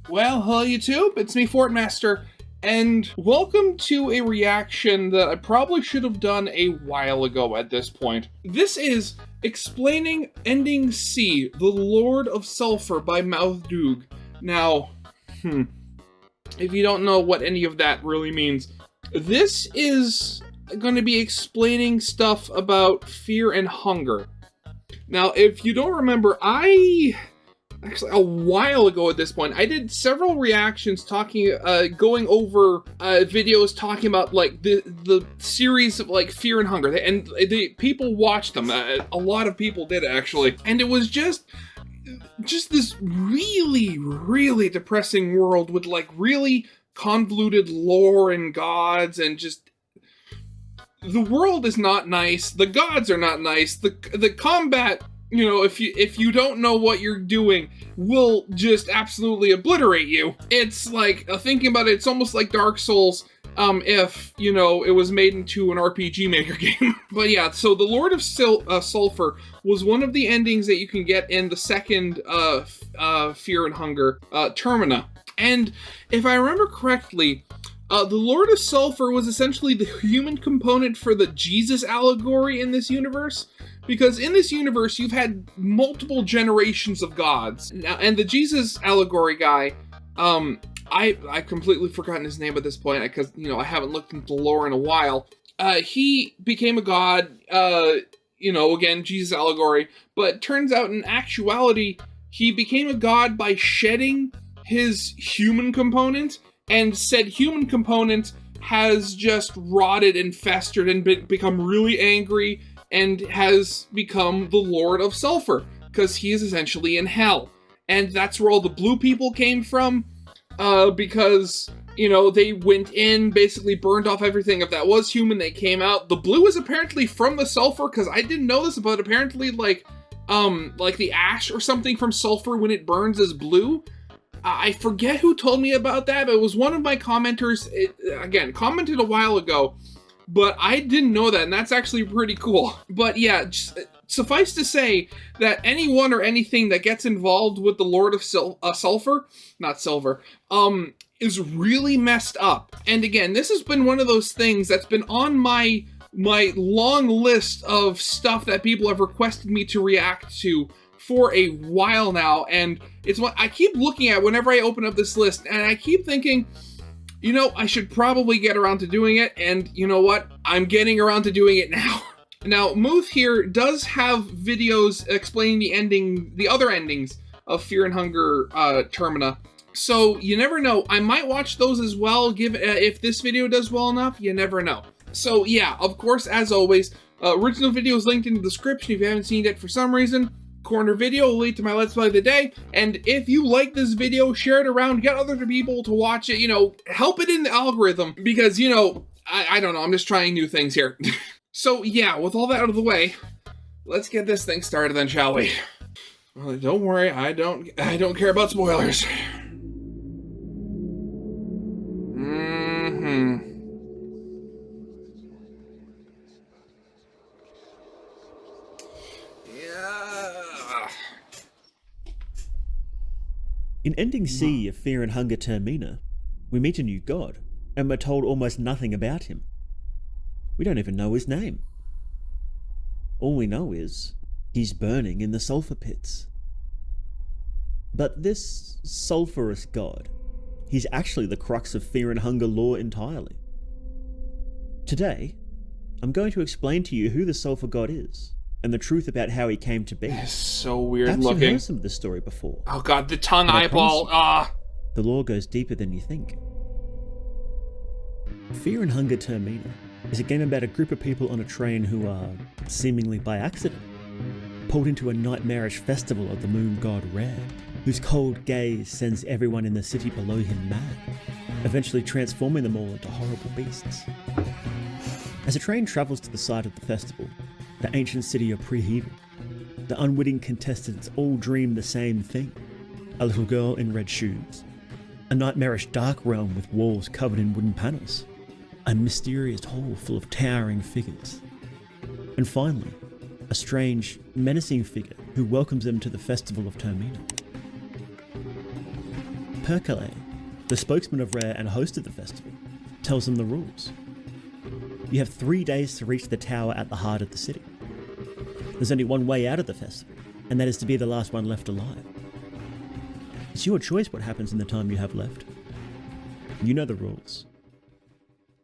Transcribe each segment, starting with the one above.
Well, hello YouTube, it's me, Fortmaster, and welcome to a reaction that I probably should have done a while ago at this point. This is explaining Ending C, The Lord of Sulfur by Mahabre. Now, if you don't know what any of that really means, this is going to be explaining stuff about fear and hunger. Now, if you don't remember, actually, a while ago at this point, I did several reactions going over videos talking about like the series of like Fear and Hunger, and the people watched them. A lot of people did actually, and it was just this really depressing world with like really convoluted lore and gods, and just the world is not nice. The gods are not nice. The combat, you know, if you don't know what you're doing, will just absolutely obliterate you. It's like, thinking about it, it's almost like Dark Souls, if, you know, it was made into an RPG Maker game. But yeah, so the Lord of Sulfur was one of the endings that you can get in the second Fear and Hunger Termina. And if I remember correctly, the Lord of Sulfur was essentially the human component for the Jesus allegory in this universe. Because in this universe, you've had multiple generations of gods. Now, and the Jesus allegory guy, I've completely forgotten his name at this point, because, you know, I haven't looked into the lore in a while. He became a god, you know, again, Jesus allegory, but turns out in actuality, he became a god by shedding his human component, and said human component has just rotted and festered and become really angry, and has become the Lord of Sulfur, because he is essentially in hell. And that's where all the blue people came from, because, you know, they went in, basically burned off everything. If that was human, they came out. The blue is apparently from the sulfur, because I didn't know this, but apparently, like the ash or something from sulfur when it burns is blue. I forget who told me about that, but it was one of my commenters, again, commented a while ago, but I didn't know that, and that's actually pretty cool. But yeah, just, suffice to say that anyone or anything that gets involved with the Lord of Sulfur, not Silver, is really messed up. And again, this has been one of those things that's been on my long list of stuff that people have requested me to react to for a while now, and it's what I keep looking at whenever I open up this list, and I keep thinking, you know, I should probably get around to doing it, and you know what? I'm getting around to doing it now. Now, Muth here does have videos explaining the other endings of Fear and Hunger Termina, so you never know. I might watch those as well, if this video does well enough, you never know. So yeah, of course, as always, original video is linked in the description if you haven't seen it for some reason. Corner video will lead to my Let's Play of the day, and if you like this video, share it around, get other people to watch it, you know, help it in the algorithm, because, you know, I don't know, I'm just trying new things here. So yeah, with all that out of the way, let's get this thing started then, shall we? Well, don't worry, I don't care about spoilers. In Ending C of Fear and Hunger Termina, we meet a new god, and we're told almost nothing about him. We don't even know his name. All we know is, he's burning in the sulfur pits. But this sulphurous god, he's actually the crux of Fear and Hunger lore entirely. Today, I'm going to explain to you who the sulfur god is, and the truth about how he came to be. It's so weird Perhaps looking. You've heard some of this story before. Oh god, the tongue eyeball, The lore goes deeper than you think. Fear and Hunger Termina is a game about a group of people on a train who are, seemingly by accident, pulled into a nightmarish festival of the moon god Re, whose cold gaze sends everyone in the city below him mad, eventually transforming them all into horrible beasts. As the train travels to the site of the festival, the ancient city of Prehevil, the unwitting contestants all dream the same thing. A little girl in red shoes, a nightmarish dark realm with walls covered in wooden panels, a mysterious hall full of towering figures, and finally, a strange, menacing figure who welcomes them to the festival of Termina. Perkele, the spokesman of Rare and host of the festival, tells them the rules. You have 3 days to reach the tower at the heart of the city. There's only one way out of the festival, and that is to be the last one left alive. It's your choice what happens in the time you have left. You know the rules.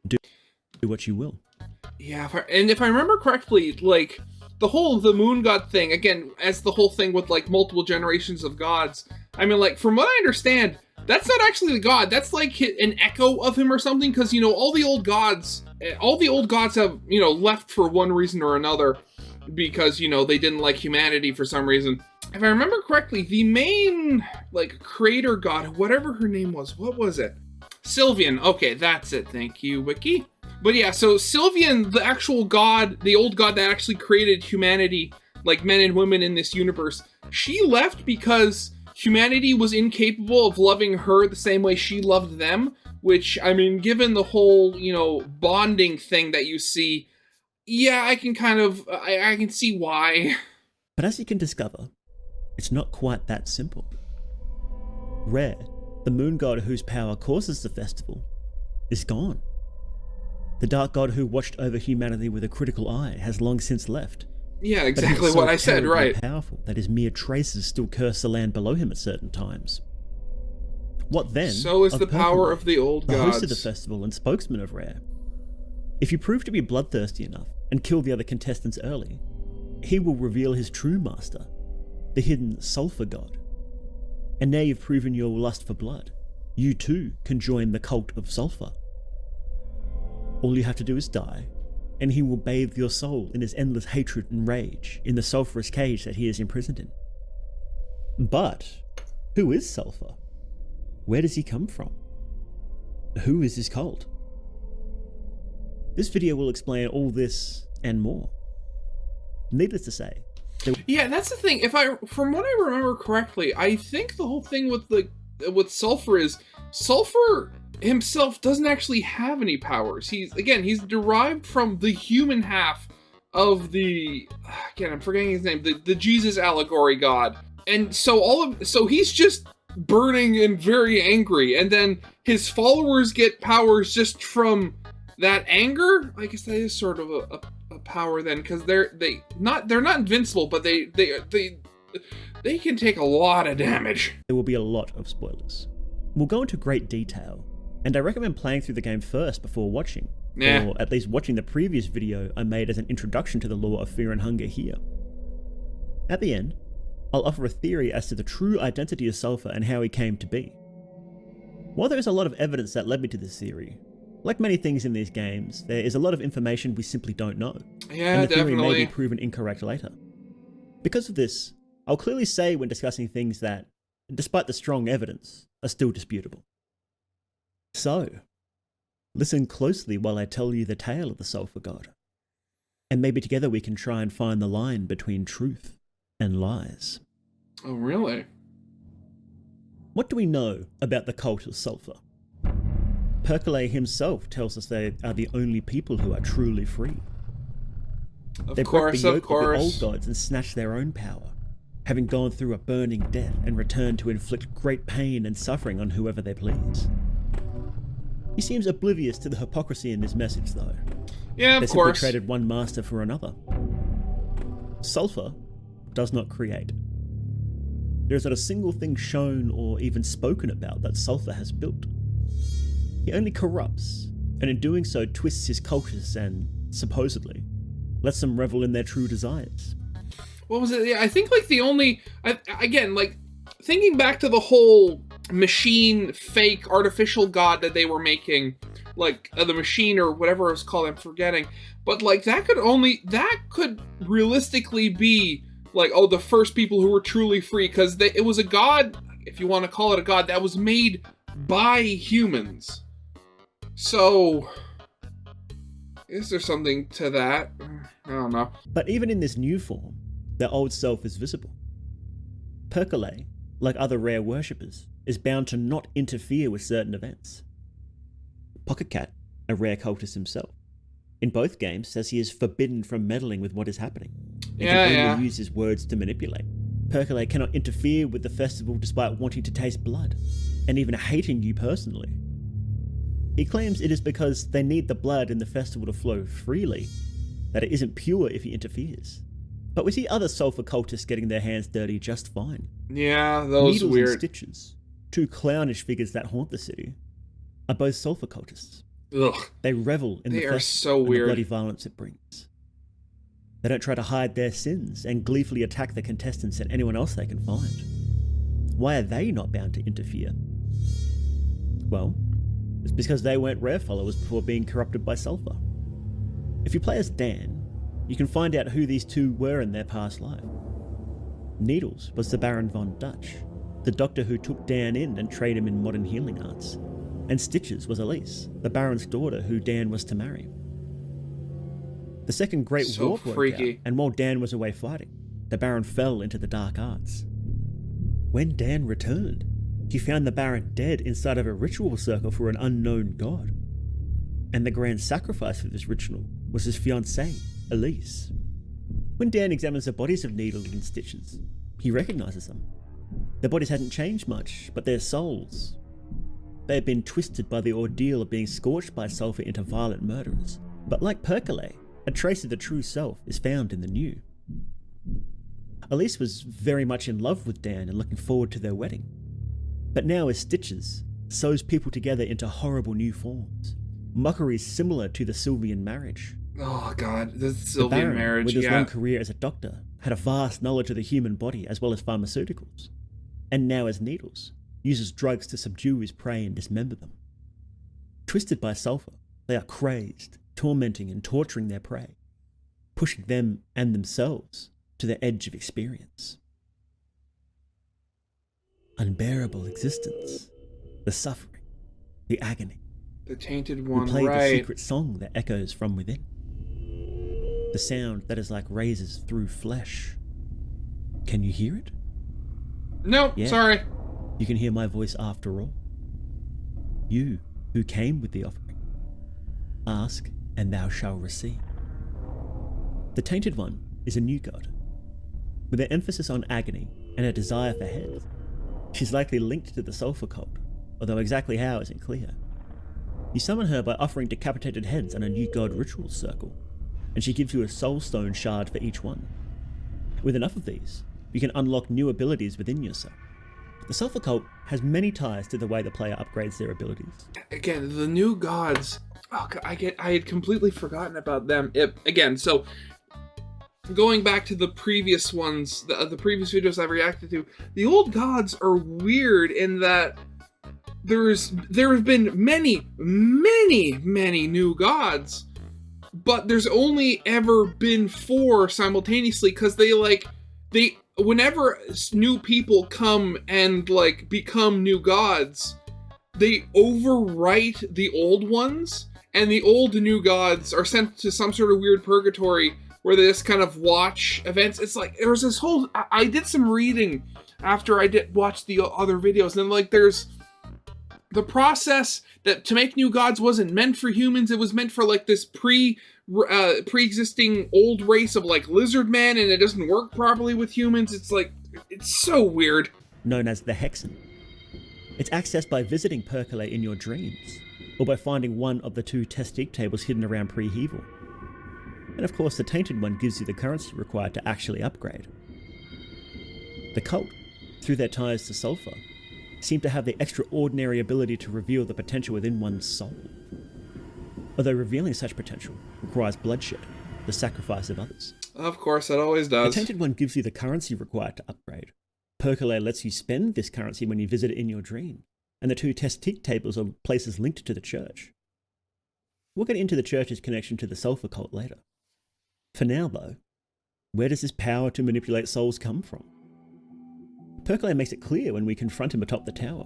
Do what you will. Yeah, if I remember correctly, like, the moon god thing, again, as the whole thing with, like, multiple generations of gods, I mean, like, from what I understand, that's not actually the god, that's, like, an echo of him or something, because, you know, all the old gods have, you know, left for one reason or another, because, you know, they didn't like humanity for some reason. If I remember correctly, the main, like, creator god, whatever her name was, what was it? Sylvian, okay, that's it, thank you, Wiki. But yeah, so Sylvian, the actual god, the old god that actually created humanity, like men and women in this universe, she left because humanity was incapable of loving her the same way she loved them, which, I mean, given the whole, you know, bonding thing that you see, yeah, I can kind of, I can see why. But as you can discover, it's not quite that simple. Rare, the moon god whose power causes the festival, is gone. The dark god who watched over humanity with a critical eye has long since left. Yeah, exactly what I said, right. Powerful that his mere traces still curse the land below him at certain times. What then? So is the power of the old gods. The host of the festival and spokesman of Rare. If you prove to be bloodthirsty enough and kill the other contestants early, he will reveal his true master, the hidden Sulfur god. And now you've proven your lust for blood, you too can join the cult of Sulfur. All you have to do is die, and he will bathe your soul in his endless hatred and rage in the sulphurous cage that he is imprisoned in. But who is Sulfur? Where does he come from? Who is his cult? This video will explain all this and more. Needless to say, yeah, that's the thing. From what I remember correctly, I think the whole thing with Sulfur is Sulfur himself doesn't actually have any powers. He's derived from the human half of I'm forgetting his name, the Jesus allegory god. And so he's just burning and very angry, and then his followers get powers just from that anger. I guess that is sort of a power then, because they're not invincible, but they can take a lot of damage. There will be a lot of spoilers. We'll go into great detail, and I recommend playing through the game first before watching, or at least watching the previous video I made as an introduction to the lore of Fear and Hunger here. At the end, I'll offer a theory as to the true identity of Sulfur and how he came to be. While there is a lot of evidence that led me to this theory, like many things in these games, there is a lot of information we simply don't know, yeah, and the theory definitely may be proven incorrect later. Because of this, I'll clearly say when discussing things that, despite the strong evidence, are still disputable. So, listen closely while I tell you the tale of the Sulfur God, and maybe together we can try and find the line between truth and lies. Oh, really? What do we know about the cult of Sulfur? Perkele himself tells us they are the only people who are truly free. They broke the yoke of the old gods and snatched their own power, having gone through a burning death and returned to inflict great pain and suffering on whoever they please. He seems oblivious to the hypocrisy in his message, though. Yeah, they simply traded one master for another. Sulfur does not create. There is not a single thing shown or even spoken about that Sulfur has built. He only corrupts, and in doing so twists his cultures and, supposedly, lets them revel in their true desires. What was it? Yeah, I think thinking back to the whole machine, fake, artificial god that they were making, the machine or whatever it was called, I'm forgetting, but that could realistically be the first people who were truly free, because it was a god, if you want to call it a god, that was made by humans. So, is there something to that? I don't know. But even in this new form, their old self is visible. Perkele, like other Rare worshippers, is bound to not interfere with certain events. Pocket Cat, a Rare cultist himself, in both games says he is forbidden from meddling with what is happening. He can only use his words to manipulate. Perkele cannot interfere with the festival despite wanting to taste blood. and even hating you personally. He claims it is because they need the blood in the festival to flow freely, that it isn't pure if he interferes. But we see other Sulfur cultists getting their hands dirty just fine. Yeah, those Needles weird. and Stitches, two clownish figures that haunt the city, are both Sulfur cultists. Ugh. They revel in the They are festival so and the weird. bloody violence it brings. They don't try to hide their sins and gleefully attack the contestants and anyone else they can find. Why are they not bound to interfere? Well, it's because they weren't rare followers before being corrupted by Sulfur. If you play as Dan, you can find out who these two were in their past life. Needles was the Baron von Dutch, the doctor who took Dan in and trained him in modern healing arts. And Stitches was Elise, the Baron's daughter who Dan was to marry. The Second Great So War broke freaky. out, and while Dan was away fighting, the Baron fell into the dark arts. When Dan returned, he found the Baron dead inside of a ritual circle for an unknown god. And the grand sacrifice for this ritual was his fiancée, Elise. When Dan examines the bodies of Needles and Stitches, he recognizes them. Their bodies hadn't changed much, but their souls. They had been twisted by the ordeal of being scorched by sulfur into violent murderers. But like Percolate, a trace of the true self is found in the new. Elise was very much in love with Dan and looking forward to their wedding. But now as Stitches sews people together into horrible new forms, mockeries similar to the Sylvian marriage. Oh god, the The Sylvian Baron, marriage, with his yeah. long career as a doctor, had a vast knowledge of the human body as well as pharmaceuticals. And now as Needles, uses drugs to subdue his prey and dismember them. Twisted by sulfur, they are crazed, tormenting and torturing their prey, pushing them and themselves to the edge of experience. Unbearable existence, the suffering, the agony. The Tainted We One, play the right. secret song that echoes from within. The sound that is like razors through flesh. Can you hear it? No, Yeah. sorry. You can hear my voice after all. You who came with the offering. Ask and thou shalt receive. The Tainted One is a new god. With an emphasis on agony and a desire for heads, she's likely linked to the Sulfur cult, although exactly how isn't clear. You summon her by offering decapitated heads on a new god ritual circle, and she gives you a soul stone shard for each one. With enough of these, you can unlock new abilities within yourself. The Sulfur cult has many ties to the way the player upgrades their abilities. Again, the new gods. Oh, I had completely forgotten about them. Again, so going back to the previous ones, the previous videos I've reacted to, the old gods are weird in that there have been many new gods, but there's only ever been 4 simultaneously because whenever new people come and become new gods, they overwrite the old ones, and the old new gods are sent to some sort of weird purgatory where they just kind of watch events. It's like there's this whole. I did some reading after I watch the other videos, and there's the process that to make new gods wasn't meant for humans. It was meant for this pre-existing old race of lizard men, and it doesn't work properly with humans. It's so weird. Known as the Hexen. It's accessed by visiting Percolate in your dreams, or by finding one of the 2 Testique tables hidden around Prehevil. And of course, the Tainted One gives you the currency required to actually upgrade. The cult, through their ties to Sulfur, seem to have the extraordinary ability to reveal the potential within one's soul. Although revealing such potential requires bloodshed, the sacrifice of others. Of course, it always does. The Tainted One gives you the currency required to upgrade. Percolate lets you spend this currency when you visit it in your dream, and the 2 Testique tables are places linked to the church. We'll get into the church's connection to the Sulfur cult later. For now, though, where does this power to manipulate souls come from? Percolate makes it clear when we confront him atop the tower.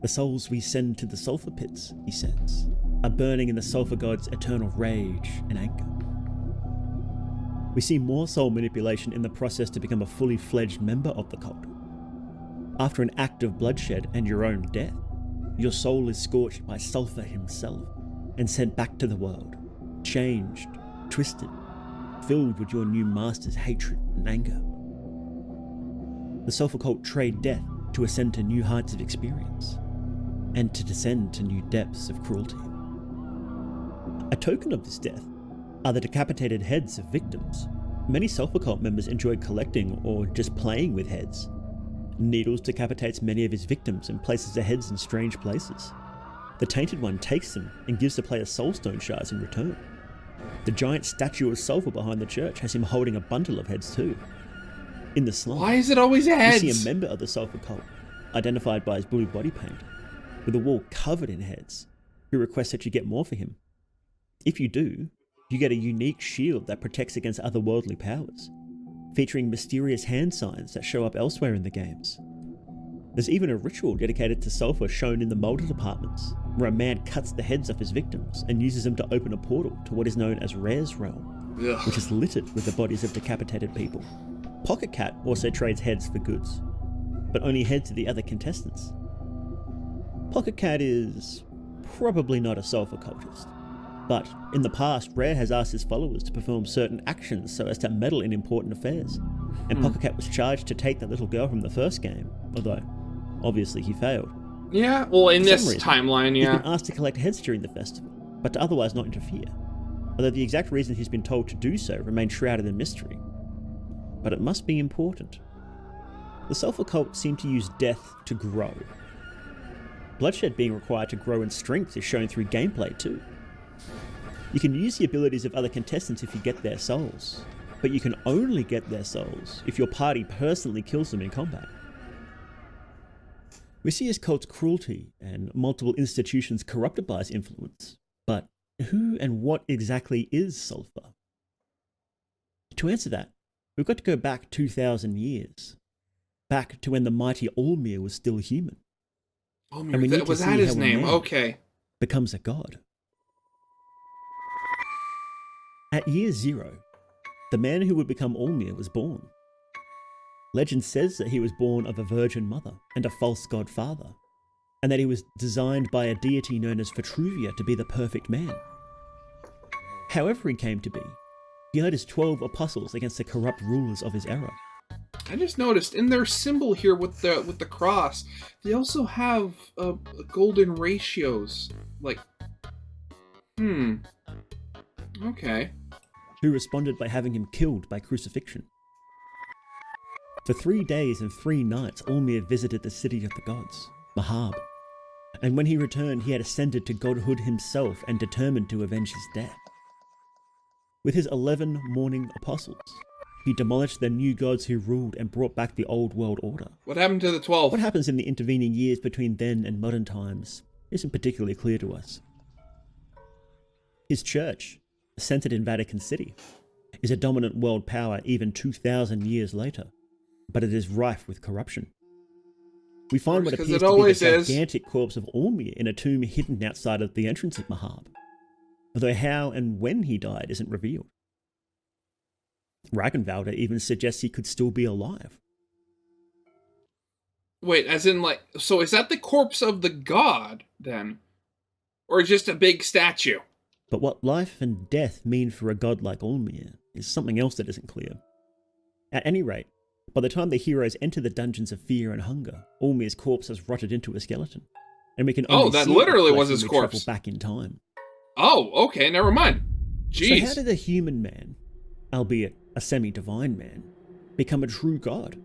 The souls we send to the Sulfur pits, he says, are burning in the Sulfur god's eternal rage and anger. We see more soul manipulation in the process to become a fully fledged member of the cult. After an act of bloodshed and your own death, your soul is scorched by Sulfur himself and sent back to the world, changed, twisted, filled with your new master's hatred and anger. The Sulfur cult trade death to ascend to new heights of experience, and to descend to new depths of cruelty. A token of this death are the decapitated heads of victims. Many Sulfur cult members enjoy collecting or just playing with heads. Needles decapitates many of his victims and places their heads in strange places. The Tainted One takes them and gives the player soulstone shards in return. The giant statue of Sulfur behind the church has him holding a bundle of heads too. In the slum, Why is it always heads? you see a member of the Sulfur cult, identified by his blue body paint, with a wall covered in heads, who requests that you get more for him. If you do, you get a unique shield that protects against otherworldly powers, featuring mysterious hand signs that show up elsewhere in the games. There's even a ritual dedicated to Sulfur shown in the molded apartments, where a man cuts the heads off his victims and uses them to open a portal to what is known as Rare's Realm, which is littered with the bodies of decapitated people. Pocket Cat also trades heads for goods, but only heads to the other contestants. Pocket Cat is probably not a Sulfur cultist, but in the past, Rare has asked his followers to perform certain actions so as to meddle in important affairs, and Pocket Cat was charged to take the little girl from the first game, although obviously he failed. Yeah, well, in this reason, timeline, He's been asked to collect heads during the festival, but to otherwise not interfere, although the exact reason he's been told to do so remains shrouded in mystery. But it must be important. The Sulfur cult seem to use death to grow. Bloodshed being required to grow in strength is shown through gameplay too. You can use the abilities of other contestants if you get their souls, but you can only get their souls if your party personally kills them in combat. We see his cult's cruelty and multiple institutions corrupted by his influence, but who and what exactly is Sulfur? To answer that, we've got to go back 2,000 years, back to when the mighty Alll-mer was still human. Alll-mer, was that his name? Okay. Becomes a god. At year 0, the man who would become Alll-mer was born. Legend says that he was born of a virgin mother and a false god father, and that he was designed by a deity known as Vitruvia to be the perfect man. However he came to be, he led his 12 apostles against the corrupt rulers of his era. I just noticed in their symbol here with the cross, they also have golden ratios. Like, okay. Who responded by having him killed by crucifixion. For 3 days and 3 nights, Alll-mer visited the city of the gods, Mahabre, and when he returned, he had ascended to godhood himself and determined to avenge his death. With his 11 morning apostles, he demolished the new gods who ruled and brought back the old world order. What happened to the 12? What happens in the intervening years between then and modern times isn't particularly clear to us. His church, centered in Vatican City, is a dominant world power even 2,000 years later, but it is rife with corruption. We find what appears to be the gigantic corpse of Alll-mer in a tomb hidden outside of the entrance of Mahabre, although how and when he died isn't revealed. Ragnvalder even suggests he could still be alive. Wait, as in like, so is that the corpse of the god, then? Or just a big statue? But what life and death mean for a god like Alll-mer is something else that isn't clear. At any rate, by the time the heroes enter the dungeons of fear and hunger, Alll-mer's corpse has rotted into a skeleton, and we can only that see literally it was his when we corpse. travel back in time. Oh, okay, never mind. Jeez. So how did a human man, albeit a semi-divine man, become a true god?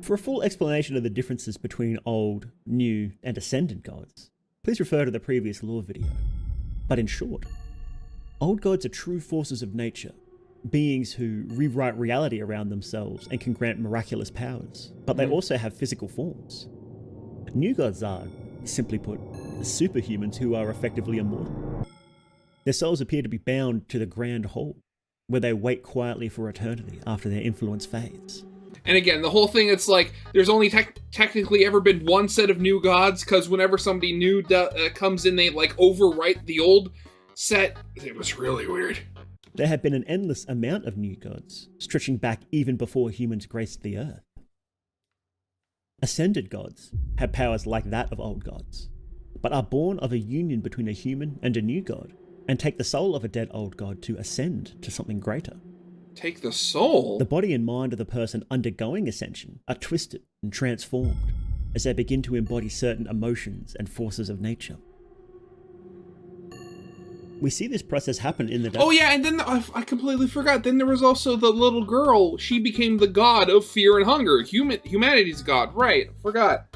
For a full explanation of the differences between old, new, and ascendant gods, please refer to the previous lore video. But in short, old gods are true forces of nature, beings who rewrite reality around themselves and can grant miraculous powers, but they also have physical forms. New gods are, simply put, superhumans who are effectively immortal. Their souls appear to be bound to the Grand Hall, where they wait quietly for eternity after their influence fades. And again, the whole thing, it's like, there's only technically ever been one set of new gods, because whenever somebody new comes in, they, like, overwrite the old set. It was really weird. There have been an endless amount of new gods, stretching back even before humans graced the earth. Ascended gods have powers like that of old gods, but are born of a union between a human and a new god, and take the soul of a dead old god to ascend to something greater. Take the soul? The body and mind of the person undergoing ascension are twisted and transformed as they begin to embody certain emotions and forces of nature. We see this process happen in the... Oh yeah, and then I completely forgot. Then there was also the little girl. She became the god of fear and hunger. Humanity's god. Right, forgot.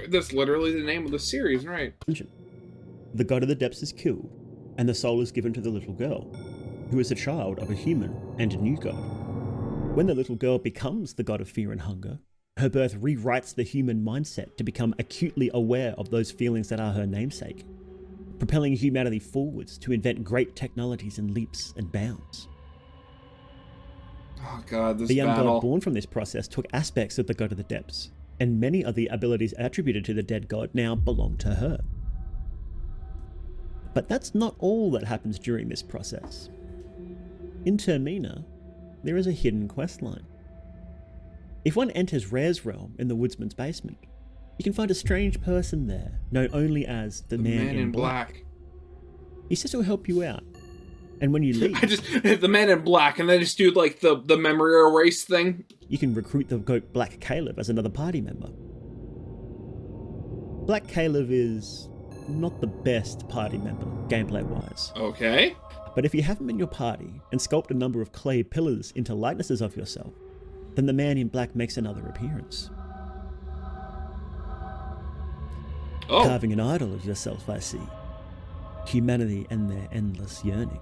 That's literally the name of the series, right? The god of the depths is killed, and the soul is given to the little girl, who is a child of a human and a new god. When the little girl becomes the god of fear and hunger, her birth rewrites the human mindset to become acutely aware of those feelings that are her namesake, propelling humanity forwards to invent great technologies in leaps and bounds. Oh god, this The young battle. god born from this process took aspects of the god of the depths, and many of the abilities attributed to the dead god now belong to her. But that's not all that happens during this process. In Termina, there is a hidden questline. If one enters Rare's realm in the Woodsman's basement, you can find a strange person there, known only as the Man in Black. He says he'll help you out, and when you leave... I just... The Man in Black, and then just do, like, the memory erase thing. You can recruit the goat Black Caleb as another party member. Black Caleb is not the best party member, gameplay-wise. Okay. But if you have him in your party, and sculpt a number of clay pillars into likenesses of yourself, then the Man in Black makes another appearance. Oh. Carving an idol of yourself, I see. Humanity and their endless yearning.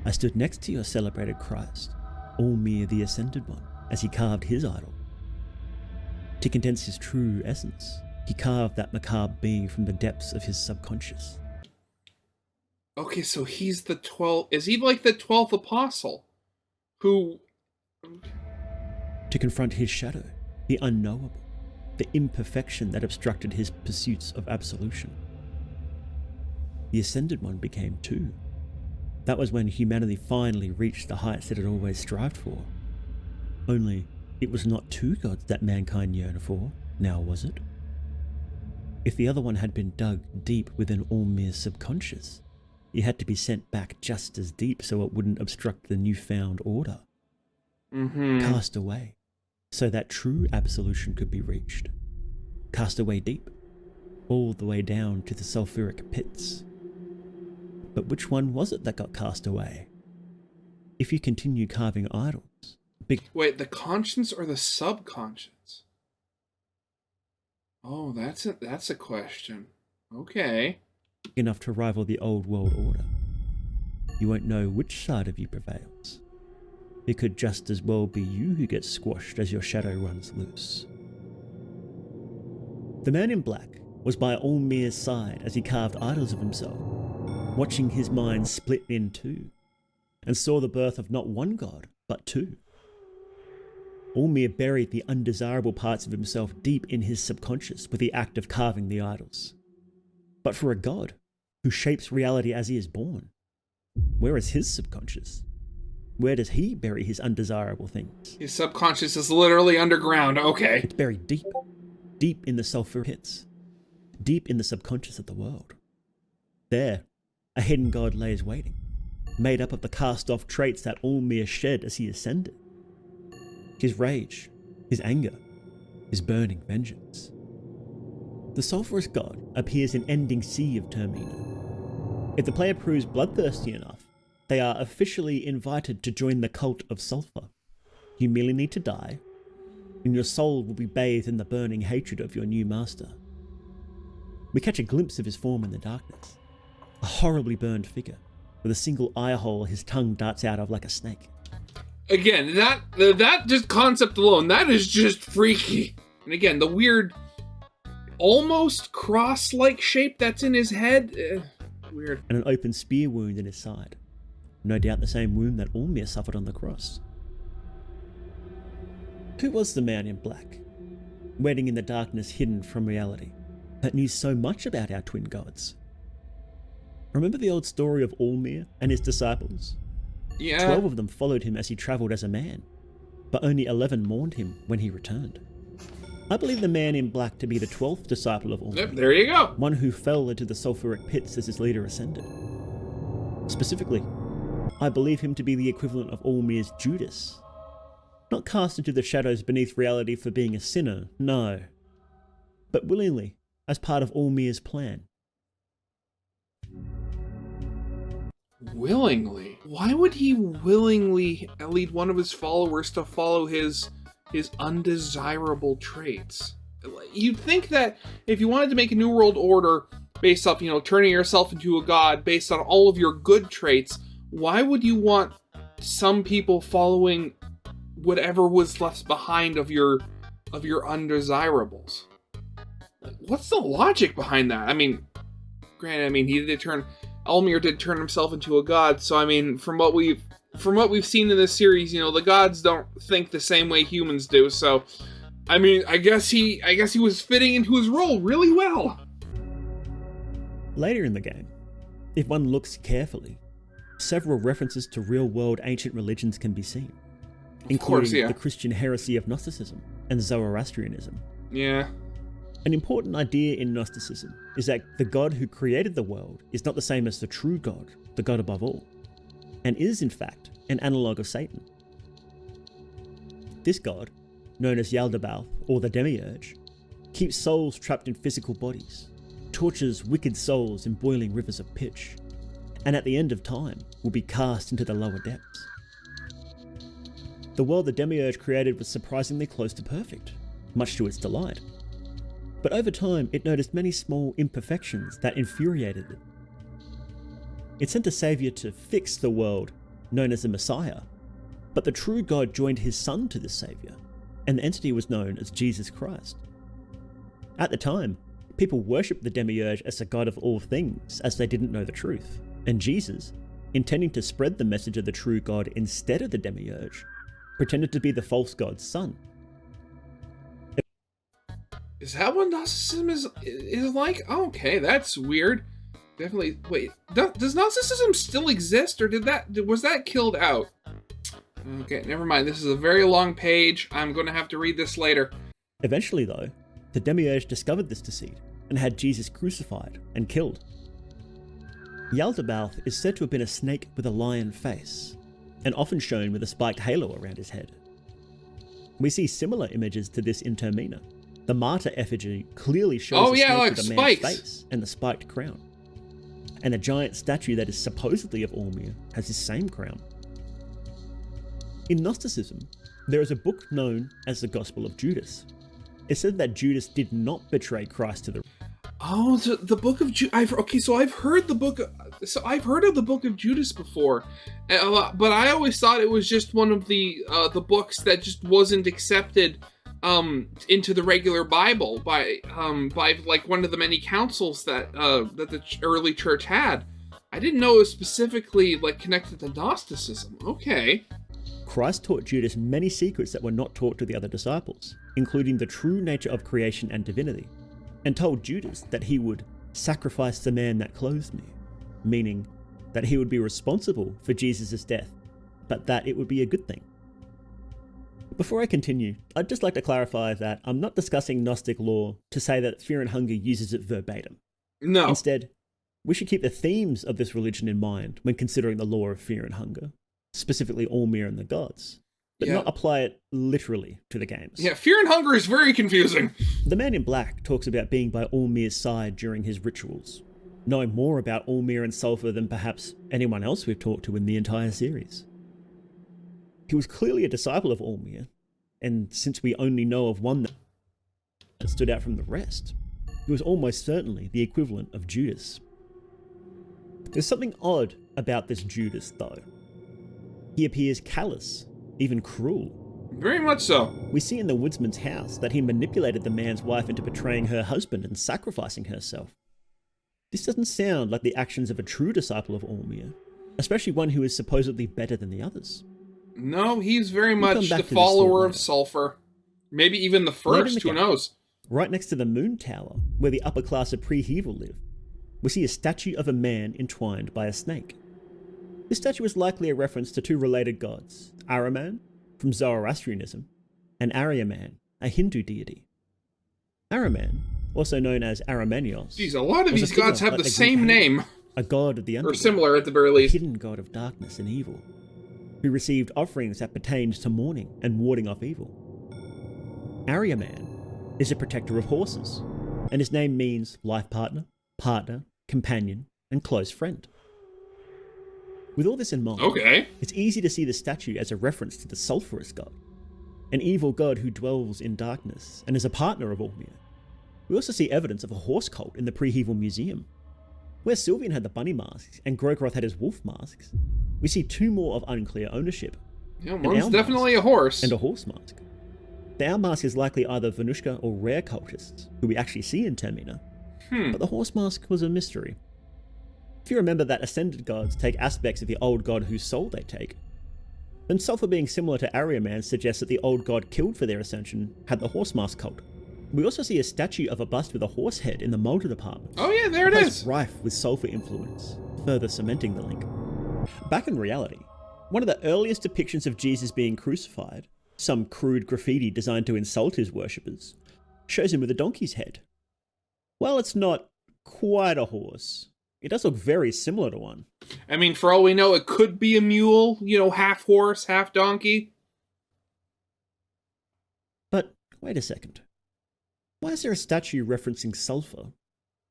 I stood next to your celebrated Christ, Alll-mer the Ascended One, as he carved his idol. To condense his true essence, he carved that macabre being from the depths of his subconscious. Okay, so he's the 12th... Is he like the 12th apostle? Who... To confront his shadow, the unknowable, the imperfection that obstructed his pursuits of absolution. The Ascended One became two. That was when humanity finally reached the heights it had always strived for. Only, it was not two gods that mankind yearned for, now was it? If the other one had been dug deep within Alll-mer's subconscious, he had to be sent back just as deep so it wouldn't obstruct the newfound order. Cast away, so that true absolution could be reached. Cast away deep, all the way down to the sulfuric pits. But which one was it that got cast away? If you continue carving idols... Wait, the conscience or the subconscious? Oh, that's a question. Okay. enough to rival the old world order, you won't know which side of you prevails. It could just as well be you who gets squashed as your shadow runs loose. The Man in Black was by Alll-mer's side as he carved idols of himself, watching his mind split in two, and saw the birth of not one god, but two. Alll-mer buried the undesirable parts of himself deep in his subconscious with the act of carving the idols. But for a god, who shapes reality as he is born, where is his subconscious? Where does he bury his undesirable things? His subconscious is literally underground, okay. It's buried deep, deep in the sulfur pits, deep in the subconscious of the world. There, a hidden god lays waiting, made up of the cast-off traits that Alll-mer shed as he ascended. His rage, his anger, his burning vengeance. The sulphurous god appears in Ending Sea of Termina. If the player proves bloodthirsty enough, they are officially invited to join the cult of Sulfur. You merely need to die, and your soul will be bathed in the burning hatred of your new master. We catch a glimpse of his form in the darkness, a horribly burned figure, with a single eye hole his tongue darts out of like a snake. Again, that just concept alone, that is just freaky. And again, the weird, almost cross-like shape that's in his head, weird. And an open spear wound in his side. No doubt the same wound that Alll-mer suffered on the cross. Who was the Man in Black, waiting in the darkness hidden from reality, that knew so much about our twin gods? Remember the old story of Alll-mer and his disciples? Yeah. 12 of them followed him as he travelled as a man, but only 11 mourned him when he returned. I believe the Man in Black to be the 12th disciple of Alll-mer. Yep, there you go. One who fell into the sulfuric pits as his leader ascended. Specifically, I believe him to be the equivalent of Alll-mer's Judas. Not cast into the shadows beneath reality for being a sinner, no, but willingly, as part of Alll-mer's plan. Willingly? Why would he willingly lead one of his followers to follow his undesirable traits? You'd think that if you wanted to make a new world order based off, turning yourself into a god based on all of your good traits, why would you want some people following whatever was left behind of your undesirables? What's the logic behind that? Granted, Alll-mer did turn himself into a god, so from what we've seen in this series, the gods don't think the same way humans do, so I guess he was fitting into his role really well. Later in the game, if one looks carefully, several references to real-world ancient religions can be seen, including the Christian heresy of Gnosticism and Zoroastrianism. Yeah. An important idea in Gnosticism is that the God who created the world is not the same as the true God, the God above all, and is in fact an analogue of Satan. This God, known as Yaldabaoth or the Demiurge, keeps souls trapped in physical bodies, tortures wicked souls in boiling rivers of pitch, and at the end of time will be cast into the lower depths. The world the Demiurge created was surprisingly close to perfect, much to its delight. But over time, it noticed many small imperfections that infuriated it. It sent a saviour to fix the world, known as the Messiah, but the true God joined his son to this saviour, and the entity was known as Jesus Christ. At the time, people worshipped the Demiurge as the God of all things, as they didn't know the truth, and Jesus, intending to spread the message of the true God instead of the Demiurge, pretended to be the false god's son. Is that what Gnosticism is like? Okay, that's weird. Definitely. Wait, does Gnosticism still exist, or was that killed out? Okay, never mind. This is a very long page. I'm going to have to read this later. Eventually, though, the Demiurge discovered this deceit and had Jesus crucified and killed. Yaldabaoth is said to have been a snake with a lion face, and often shown with a spiked halo around his head. We see similar images to this in Termina. The martyr effigy clearly shows a snake with a man's face and the spiked crown. And a giant statue that is supposedly of Alll-mer has his same crown. In Gnosticism, there is a book known as the Gospel of Judas. It said that Judas did not betray Christ to the... Oh, the book of Judas. So I've heard of the book of Judas before, but I always thought it was just one of the books that just wasn't accepted into the regular Bible by like one of the many councils that the early church had. I didn't know it was specifically like connected to Gnosticism. Okay. Christ taught Judas many secrets that were not taught to the other disciples, including the true nature of creation and divinity, and told Judas that he would sacrifice the man that clothed me, meaning that he would be responsible for Jesus' death, but that it would be a good thing. Before I continue, I'd just like to clarify that I'm not discussing Gnostic lore to say that Fear and Hunger uses it verbatim. No. Instead, we should keep the themes of this religion in mind when considering the lore of Fear and Hunger, specifically Alll-mer and the gods, but not apply it literally to the games. Yeah, Fear and Hunger is very confusing. The Man in Black talks about being by Alll-mer's side during his rituals, knowing more about Alll-mer and Sulfur than perhaps anyone else we've talked to in the entire series. He was clearly a disciple of Alll-mer, and since we only know of one that stood out from the rest, he was almost certainly the equivalent of Judas. There's something odd about this Judas, though. He appears callous, even cruel. Very much so. We see in the woodsman's house that he manipulated the man's wife into betraying her husband and sacrificing herself. This doesn't sound like the actions of a true disciple of Alll-mer, especially one who is supposedly better than the others. No, he's very much the follower of Sulfur. Maybe even the first, who knows? Right next to the moon tower, where the upper class of Prehevil live, we see a statue of a man entwined by a snake. This statue is likely a reference to two related gods, Ahriman, from Zoroastrianism, and Ahriman, a Hindu deity. Ahriman, also known as Ahrimanios. Geez, a lot of these gods have the same name. a god of the Or underworld, similar at the very a least. hidden god of darkness and evil, who received offerings that pertained to mourning and warding off evil. Alll-mer is a protector of horses, and his name means life partner, companion, and close friend. With all this in mind, Okay. it's easy to see the statue as a reference to the Sulphurous god, an evil god who dwells in darkness and is a partner of Alll-mer. We also see evidence of a horse cult in the Prehevil museum. Where Sylvian had the bunny masks and Grogroth had his wolf masks, we see two more of unclear ownership. Yeah, An one's owl definitely mask a horse. and a horse mask. The owl mask is likely either Venushka or rare cultists, who we actually see in Termina, but the horse mask was a mystery. If you remember that Ascended gods take aspects of the old god whose soul they take, then Sulfur being similar to Alll-mer suggests that the old god killed for their ascension had the horse mask cult. We also see a statue of a bust with a horse head in the Moulder department. Oh yeah, there a it place is. rife with Sulfur influence, further cementing the link. Back in reality, one of the earliest depictions of Jesus being crucified, some crude graffiti designed to insult his worshippers, shows him with a donkey's head. While it's not quite a horse, it does look very similar to one. I mean, for all we know, it could be a mule, half horse, half donkey. But wait a second. Why is there a statue referencing Sulfur,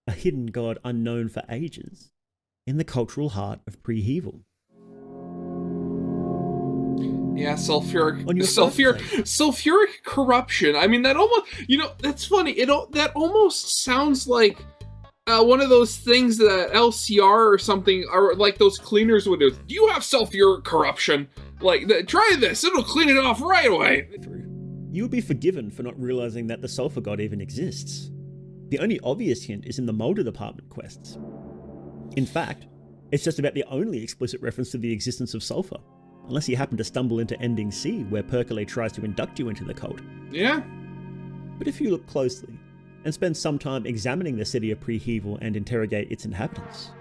a hidden god unknown for ages, in the cultural heart of Prehevil? Yeah, sulfuric, On your sulfuric corruption. I mean, that almost, that's funny. That almost sounds like one of those things that LCR or something, or like those cleaners would do. Do you have sulfuric corruption? Try this. It'll clean it off right away. You would be forgiven for not realizing that the Sulfur god even exists. The only obvious hint is in the Moulder department quests. In fact, it's just about the only explicit reference to the existence of Sulfur, unless you happen to stumble into Ending C, where Perkele tries to induct you into the cult. Yeah. But if you look closely, and spend some time examining the city of Prehevil and interrogate its inhabitants,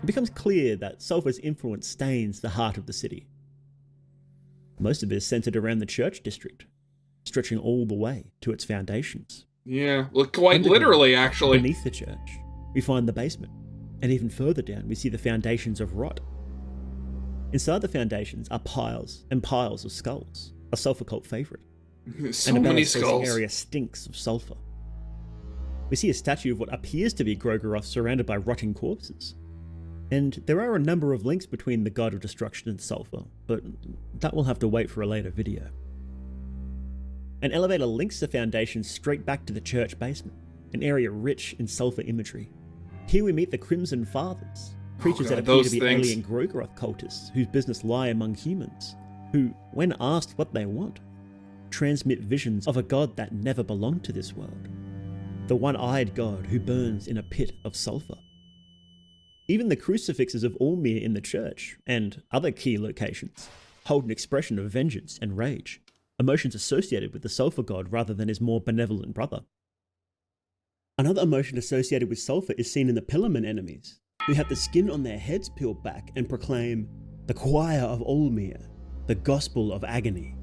it becomes clear that Sulfur's influence stains the heart of the city. Most of it is centered around the church district, stretching all the way to its foundations. Yeah, well, quite Underground, literally, actually. Beneath the church, we find the basement, and even further down we see the foundations of rot. Inside the foundations are piles and piles of skulls, a Sulfur cult favourite. So and many the skulls. area stinks of sulfur. We see a statue of what appears to be Grogroth surrounded by rotting corpses. And there are a number of links between the god of destruction and sulfur, but that will have to wait for a later video. An elevator links the foundations straight back to the church basement, an area rich in sulfur imagery. Here we meet the Crimson Fathers, creatures that appear to be alien Grogroth cultists whose business lie among humans, who, when asked what they want, transmit visions of a god that never belonged to this world. The one-eyed god who burns in a pit of sulfur. Even the crucifixes of Alll-mer in the church, and other key locations, hold an expression of vengeance and rage, emotions associated with the sulfur god rather than his more benevolent brother. Another emotion associated with sulfur is seen in the Pillarman enemies, who have the skin on their heads peeled back and proclaim, "The choir of Alll-mer, the gospel of agony."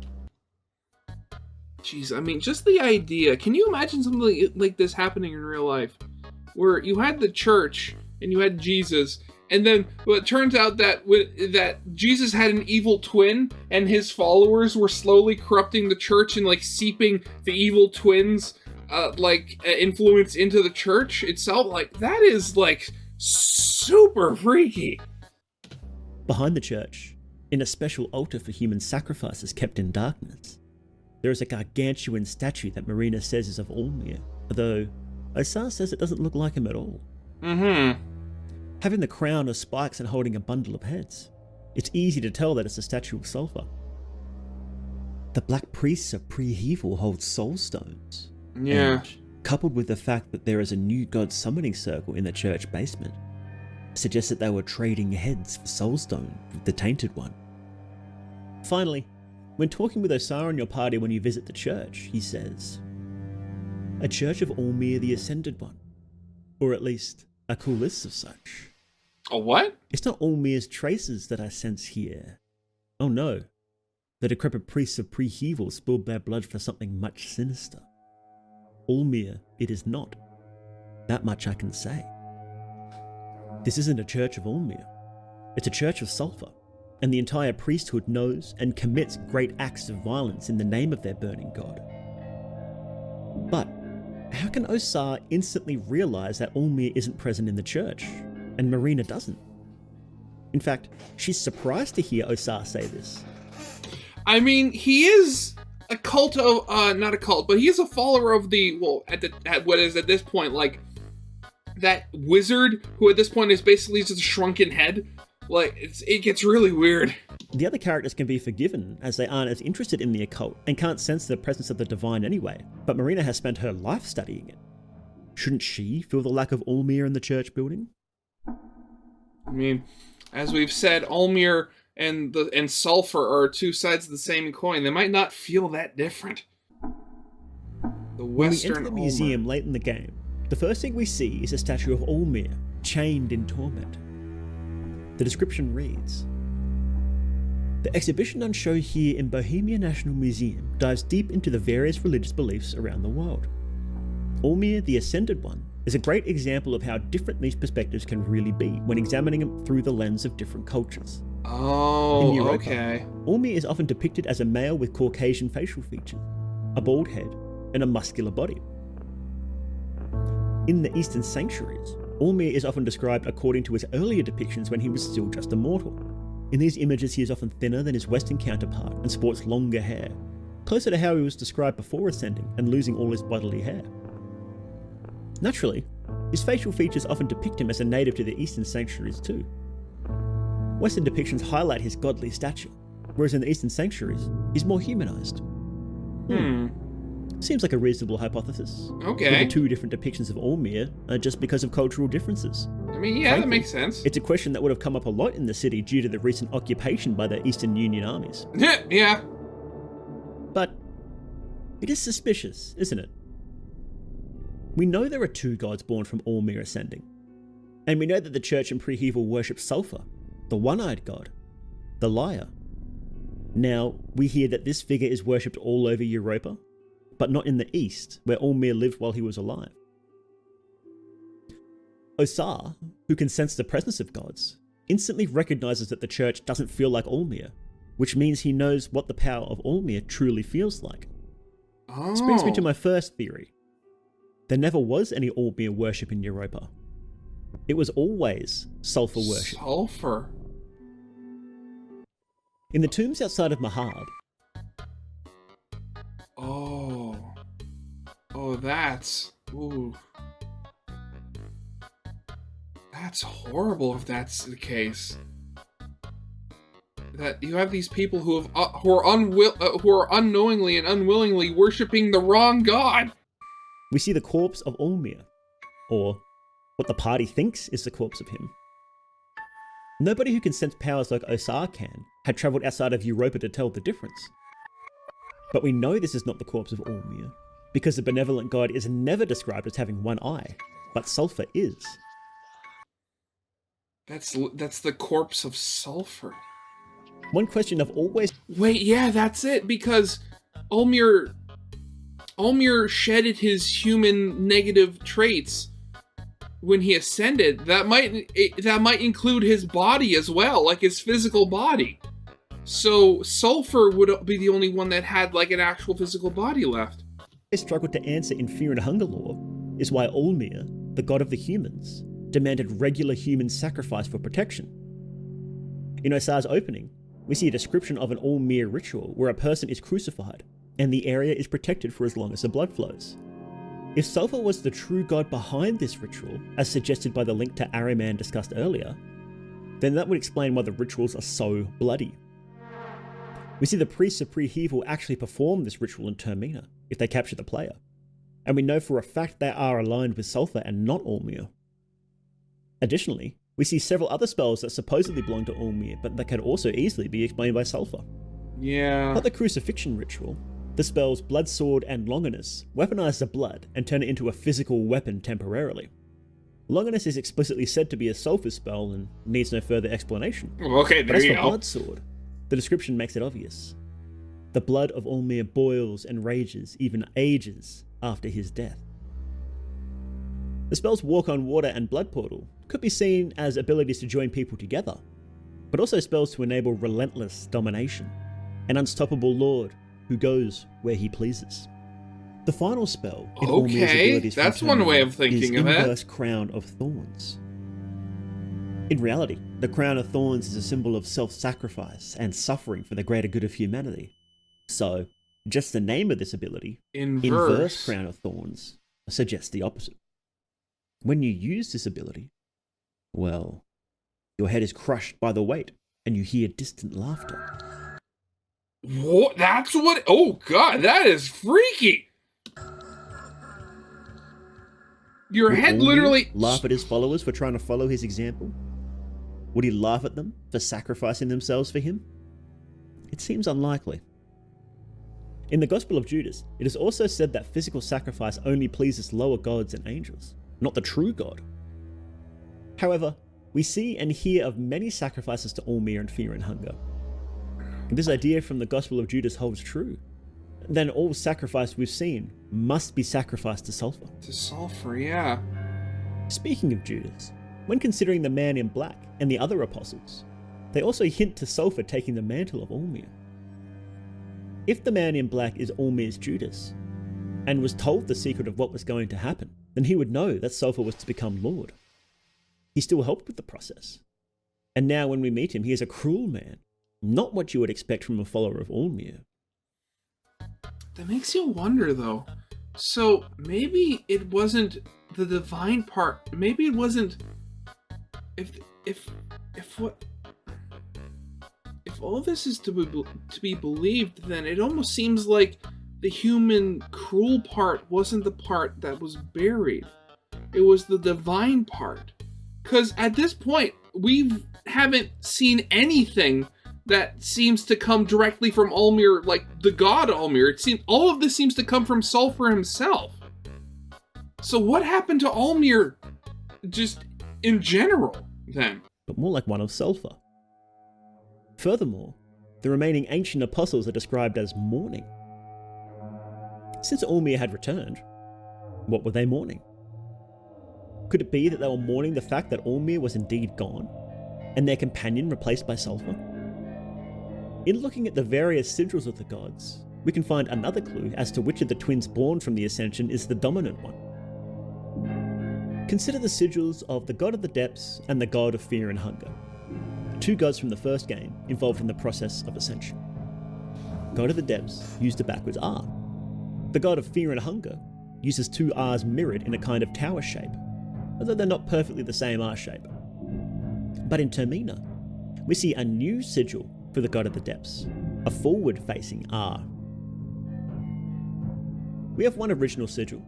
Jeez, I mean, just the idea. Can you imagine something like this happening in real life? Where you had the church, and you had Jesus, and then it turns out that Jesus had an evil twin, and his followers were slowly corrupting the church and seeping the evil twin's influence into the church itself. That is super freaky. Behind the church, in a special altar for human sacrifices kept in darkness, there is a gargantuan statue that Marina says is of Alll-mer, though Osar says it doesn't look like him at all. Having the crown of spikes and holding a bundle of heads, it's easy to tell that it's a statue of sulfur. The Black Priests of Prehevil hold soul stones. Yeah. And, coupled with the fact that there is a new god summoning circle in the church basement, suggests that they were trading heads for soulstone with the Tainted One. Finally, when talking with Osar and your party when you visit the church, he says, "A church of Alll-mer the Ascended One, or at least a cool list of such." A what? It's not Alll-mer's traces that I sense here. Oh no, the decrepit priests of Prehevil spilled their blood for something much sinister. Alll-mer it is not. That much I can say. This isn't a church of Alll-mer. It's a church of Sulfur, and the entire priesthood knows and commits great acts of violence in the name of their burning god. But how can Osar instantly realise that Alll-mer isn't present in the church, and Marina doesn't? In fact, she's surprised to hear Osar say this. I mean, he is a cult of, not a cult, but he is a follower of the, well, at what is at this point, like, that wizard who at this point is basically just a shrunken head. Like, it gets really weird. The other characters can be forgiven, as they aren't as interested in the occult and can't sense the presence of the divine anyway, but Marina has spent her life studying it. Shouldn't she feel the lack of Alll-mer in the church building? I mean, as we've said, Alll-mer and Sulfur are two sides of the same coin. They might not feel that different. The Western When we enter the museum Alll-mer. late in the game, the first thing we see is a statue of Alll-mer, chained in torment. The description reads, "The exhibition on show here in Bohemia National Museum dives deep into the various religious beliefs around the world. Alll-mer, the Ascended One, is a great example of how different these perspectives can really be when examining them through the lens of different cultures. Oh, In Europa, okay. Alll-mer is often depicted as a male with Caucasian facial features, a bald head, and a muscular body. In the Eastern Sanctuaries, Alll-mer is often described according to his earlier depictions when he was still just a mortal. In these images, he is often thinner than his Western counterpart and sports longer hair, closer to how he was described before ascending and losing all his bodily hair. Naturally, his facial features often depict him as a native to the Eastern Sanctuaries too. Western depictions highlight his godly stature, whereas in the Eastern Sanctuaries, he's more humanized. Seems like a reasonable hypothesis. Okay. With the two different depictions of Alll-mer just because of cultural differences. I mean, yeah, Frankly, that makes sense. It's a question that would have come up a lot in the city due to the recent occupation by the Eastern Union armies. Yeah. But it is suspicious, isn't it? We know there are two gods born from Alll-mer ascending. And we know that the church in Prehevil worships Sulfur, the one-eyed god, the liar. Now, we hear that this figure is worshipped all over Europa, but not in the East, where Alll-mer lived while he was alive. Osar, who can sense the presence of gods, instantly recognizes that the church doesn't feel like Alll-mer, which means he knows what the power of Alll-mer truly feels like. Oh. This brings me to my first theory. There never was any Alll-mer worship in Europa. It was always Sulfur worship. Sulfur. In the tombs outside of Mahabre, Oh, that's... Ooh. That's horrible if that's the case. That you have these people who are unknowingly and unwillingly worshipping the wrong god. we see the corpse of Alll-mer, or what the party thinks is the corpse of him. Nobody who can sense powers like Osar can had travelled outside of Europa to tell the difference. But we know this is not the corpse of Alll-mer, because the benevolent god is never described as having one eye, but Sulfur is. That's the corpse of Sulfur. One question I've always... Wait, yeah, that's it, because Alll-mer shedded his human negative traits when he ascended. That might include his body as well, like his physical body. So Sulfur would be the only one that had like an actual physical body left. struggled to answer in Fear and Hunger lore is why Alll-mer, the god of the humans, demanded regular human sacrifice for protection. In Osar's opening, we see a description of an Alll-mer ritual where a person is crucified, and the area is protected for as long as the blood flows. If Sulfur was the true god behind this ritual, as suggested by the link to Ahriman discussed earlier, then that would explain why the rituals are so bloody. We see the priests of Prehevil actually perform this ritual in Termina, if they capture the player, and we know for a fact they are aligned with Sulfur and not Alll-mer. Additionally, we see several other spells that supposedly belong to Alll-mer, but that can also easily be explained by Sulfur. Yeah. Like the crucifixion ritual, the spells Blood Sword and Longinus weaponize the blood and turn it into a physical weapon temporarily. Longinus is explicitly said to be a Sulfur spell and needs no further explanation. Okay, But there as you for go. Blood Sword, the description makes it obvious. The blood of Alll-mer boils and rages even ages after his death. The spells Walk on Water and Blood Portal could be seen as abilities to join people together, but also spells to enable relentless domination, an unstoppable lord who goes where he pleases. The final spell in Alll-mer's abilities from that's one way of thinking is of it. Inverse Crown of Thorns. In reality, the Crown of Thorns is a symbol of self-sacrifice and suffering for the greater good of humanity. So, just the name of this ability, Inverse Crown of Thorns, suggests the opposite. When you use this ability, well, your head is crushed by the weight and you hear distant laughter. What? That's what? Oh god, that is freaky! Your head literally... laugh at his followers for trying to follow his example? Would he laugh at them for sacrificing themselves for him? It seems unlikely. In the Gospel of Judas, it is also said that physical sacrifice only pleases lower gods and angels, not the true God. However, we see and hear of many sacrifices to Alll-mer and Fear and Hunger. If this idea from the Gospel of Judas holds true, then all sacrifice we've seen must be sacrificed to Sulfur. To Sulfur, yeah. Speaking of Judas, when considering the man in black and the other apostles, they also hint to Sulfur taking the mantle of Alll-mer. If the man in black is Alll-mer's Judas, and was told the secret of what was going to happen, then he would know that Sulfur was to become Lord. He still helped with the process. And now when we meet him, he is a cruel man, not what you would expect from a follower of Alll-mer. That makes you wonder, though. So, maybe it wasn't the divine part. Maybe it wasn't... If all this is to be believed, then it almost seems like the human cruel part wasn't the part that was buried. It was the divine part. Because at this point, we haven't seen anything that seems to come directly from Alll-mer, like the god Alll-mer. All of this seems to come from Sulfur himself. So what happened to Alll-mer just in general, then? But more like one of Sulfur. Furthermore, the remaining ancient apostles are described as mourning. Since Alll-mer had returned, what were they mourning? Could it be that they were mourning the fact that Alll-mer was indeed gone, and their companion replaced by Sulfur? In looking at the various sigils of the gods, we can find another clue as to which of the twins born from the Ascension is the dominant one. Consider the sigils of the God of the Depths and the God of Fear and Hunger, two gods from the first game involved in the process of Ascension. God of the Depths used a backwards R. The God of Fear and Hunger uses two R's mirrored in a kind of tower shape, although they're not perfectly the same R shape. But in Termina, we see a new sigil for the God of the Depths, a forward-facing R. We have one original sigil,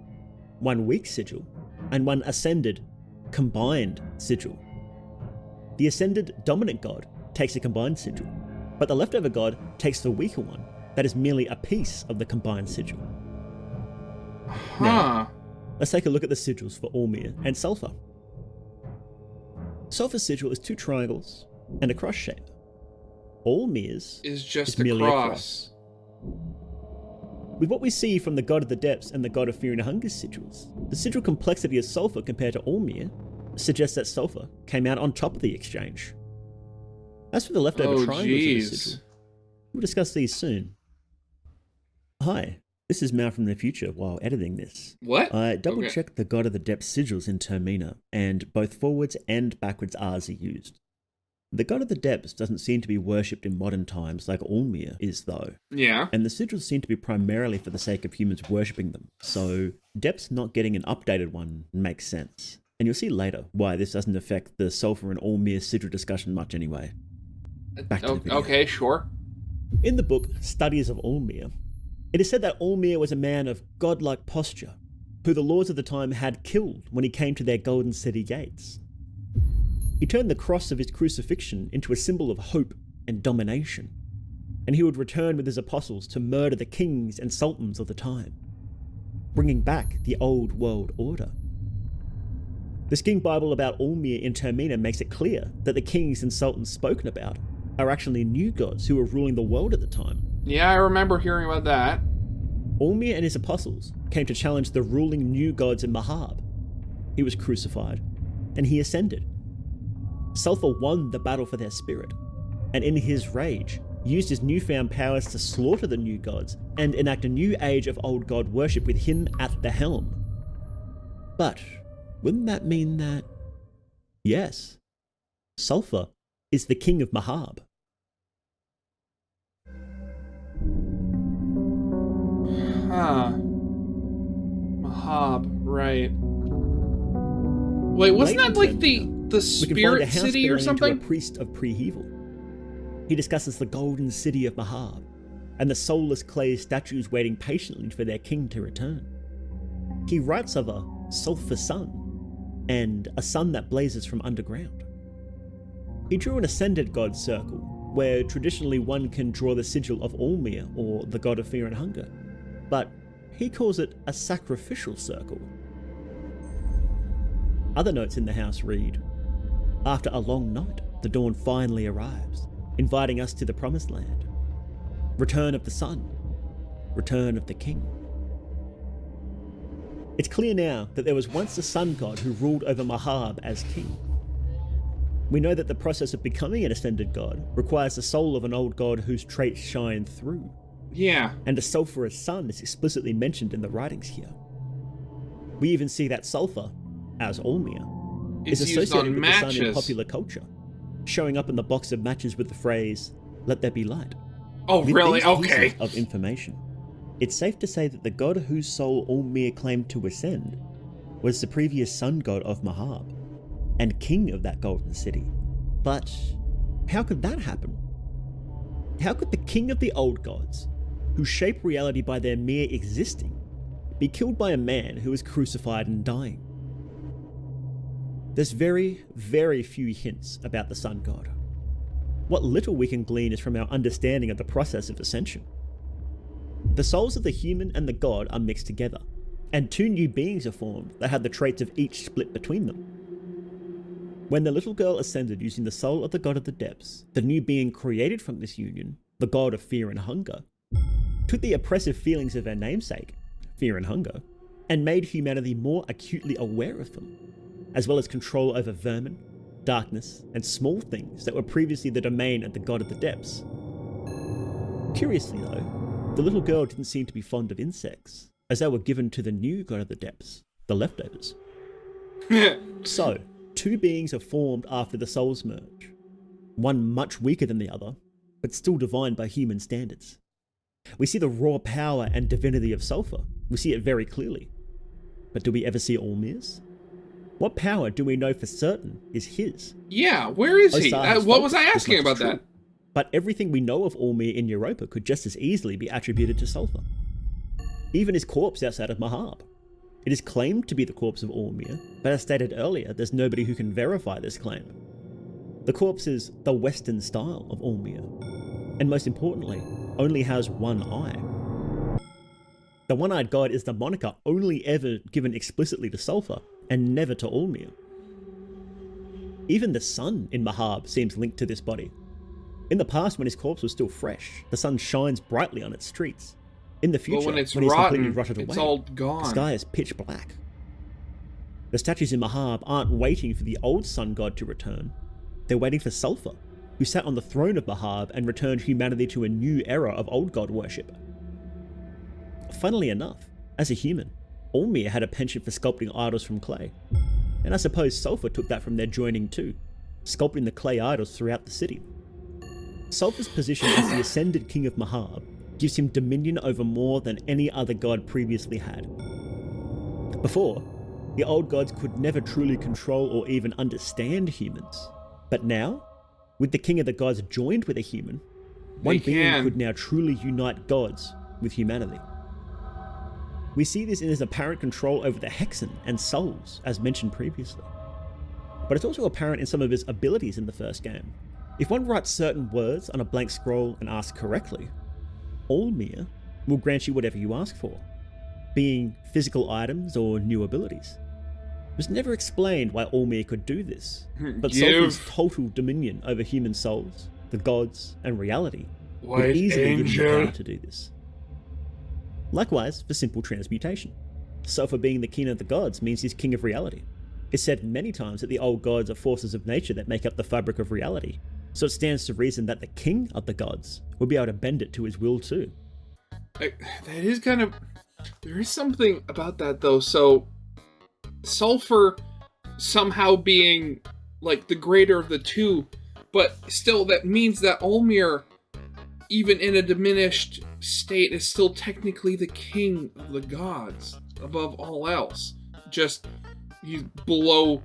one weak sigil, and one ascended, combined sigil. The ascended dominant god takes a combined sigil, but the leftover god takes the weaker one that is merely a piece of the combined sigil. Now, let's take a look at the sigils for Alll-mer and Sulfur. Sulfur's sigil is two triangles and a cross shape. Alll-mer's is just merely a a cross. cross. With what we see from the God of the Depths and the God of Fear and Hunger's sigils, the sigil complexity of Sulfur compared to Alll-mer suggests that Sulfur came out on top of the exchange. As for the leftover triangles of the sigil, we'll discuss these soon. Hi, this is Mal from the future while editing this. What? I double-checked the God of the Depths sigils in Termina, and both forwards and backwards R's are used. The God of the Depths doesn't seem to be worshipped in modern times like Alll-mer is, though. Yeah. And the sigils seem to be primarily for the sake of humans worshipping them, so Depths not getting an updated one makes sense. And you'll see later why this doesn't affect the Sulfur and Alll-mer sigil discussion much anyway. Back to the video. Okay, sure. In the book Studies of Alll-mer, it is said that Alll-mer was a man of godlike posture, who the lords of the time had killed when he came to their golden city gates. He turned the cross of his crucifixion into a symbol of hope and domination, and he would return with his apostles to murder the kings and sultans of the time, bringing back the old world order. The King Bible about Alll-mer in Termina makes it clear that the kings and sultans spoken about are actually new gods who were ruling the world at the time. Yeah, I remember hearing about that. Alll-mer and his apostles came to challenge the ruling new gods in Mahabre. He was crucified, and he ascended, Sulfur won the battle for their spirit, and in his rage, used his newfound powers to slaughter the new gods and enact a new age of old god worship with him at the helm. But wouldn't that mean that, yes, Sulfur is the king of Mahabre? Huh. Mahabre, right. Wait, wasn't that like the spirit city or something? A priest of Prehevil. He discusses the golden city of Mahabre and the soulless clay statues waiting patiently for their king to return. He writes of a sulfur sun and a sun that blazes from underground. He drew an ascended god circle, where traditionally one can draw the sigil of Alll-mer, or the god of fear and hunger, but he calls it a sacrificial circle. Other notes in the house read, "After a long night, the dawn finally arrives, inviting us to the promised land. Return of the sun, return of the king." It's clear now that there was once a sun god who ruled over Mahabre as king. We know that the process of becoming an ascended god requires the soul of an old god whose traits shine through. Yeah. And a sulphurous sun is explicitly mentioned in the writings here. We even see that sulfur, as Alll-mer, is associated with the sun in popular culture, showing up in the box of matches with the phrase, "Let there be light." Oh, With really? these Okay. pieces of information, it's safe to say that the god whose soul Alll-mer claimed to ascend was the previous sun god of Mahabre, and king of that golden city. But how could that happen? How could the king of the old gods, who shape reality by their mere existing, be killed by a man who is crucified and dying? There's very, very few hints about the sun god. What little we can glean is from our understanding of the process of ascension. The souls of the human and the god are mixed together, and two new beings are formed that have the traits of each split between them. When the little girl ascended using the soul of the god of the depths, the new being created from this union, the god of fear and hunger, took the oppressive feelings of her namesake, fear and hunger, and made humanity more acutely aware of them, as well as control over vermin, darkness, and small things that were previously the domain of the god of the depths. Curiously though, the little girl didn't seem to be fond of insects, as they were given to the new god of the depths, the leftovers. So, two beings are formed after the souls merge, one much weaker than the other, but still divine by human standards. We see the raw power and divinity of Sulfur. We see it very clearly. But do we ever see Alll-mer's? What power do we know for certain is his? Yeah, where is he? What was I asking about true. that? But everything we know of Alll-mer in Europa could just as easily be attributed to Sulfur. Even his corpse outside of Mahabre. It is claimed to be the corpse of Alll-mer, but as stated earlier, there's nobody who can verify this claim. The corpse is the Western style of Alll-mer, and most importantly, only has one eye. The one-eyed god is the moniker only ever given explicitly to Sulfur, and never to Alll-mer. Even the sun in Mahabre seems linked to this body. In the past, when his corpse was still fresh, the sun shines brightly on its streets. In the future, when it's he's completely rotten, rotted it's away, all gone. the sky is pitch black. The statues in Mahabre aren't waiting for the old sun god to return. They're waiting for Sulfur, who sat on the throne of Mahabre and returned humanity to a new era of old god worship. Funnily enough, as a human, Alll-mer had a penchant for sculpting idols from clay, and I suppose Sulfur took that from their joining too, sculpting the clay idols throughout the city. Sulfur's position as the ascended king of Mahabre gives him dominion over more than any other god previously had. Before, the old gods could never truly control or even understand humans, but now, with the king of the gods joined with a human, one being could now truly unite gods with humanity. We see this in his apparent control over the Hexen and souls, as mentioned previously. But it's also apparent in some of his abilities in the first game. If one writes certain words on a blank scroll and asks correctly, Alll-mer will grant you whatever you ask for, being physical items or new abilities. It was never explained why Alll-mer could do this, but Sulfur's total dominion over human souls, the gods, and reality would easily give him the power to do this. Likewise for simple transmutation. Sulfur being the king of the gods means he's king of reality. It's said many times that the old gods are forces of nature that make up the fabric of reality, so it stands to reason that the king of the gods would be able to bend it to his will too. That is kind of... There is something about that, though. So, Sulfur somehow being, like, the greater of the two, but still that means that Alll-mer, even in a diminished state, is still technically the king of the gods, above all else. Just... he's below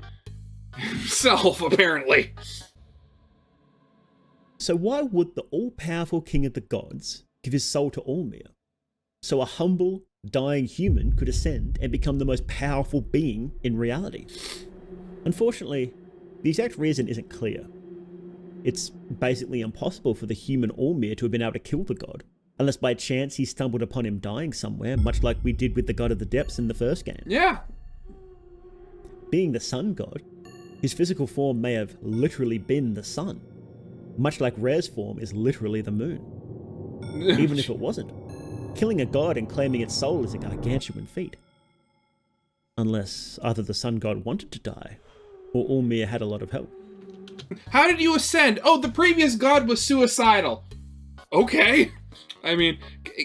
himself, apparently. So why would the all-powerful king of the gods give his soul to Alll-mer, so a humble, dying human could ascend and become the most powerful being in reality? Unfortunately, the exact reason isn't clear. It's basically impossible for the human Alll-mer to have been able to kill the god, unless by chance he stumbled upon him dying somewhere, much like we did with the god of the depths in the first game. Yeah. Being the sun god, his physical form may have literally been the sun, much like Rare's form is literally the moon. Even if it wasn't, killing a god and claiming its soul is a gargantuan feat. Unless either the sun god wanted to die, or Alll-mer had a lot of help. How did you ascend? Oh, the previous god was suicidal. Okay. I mean,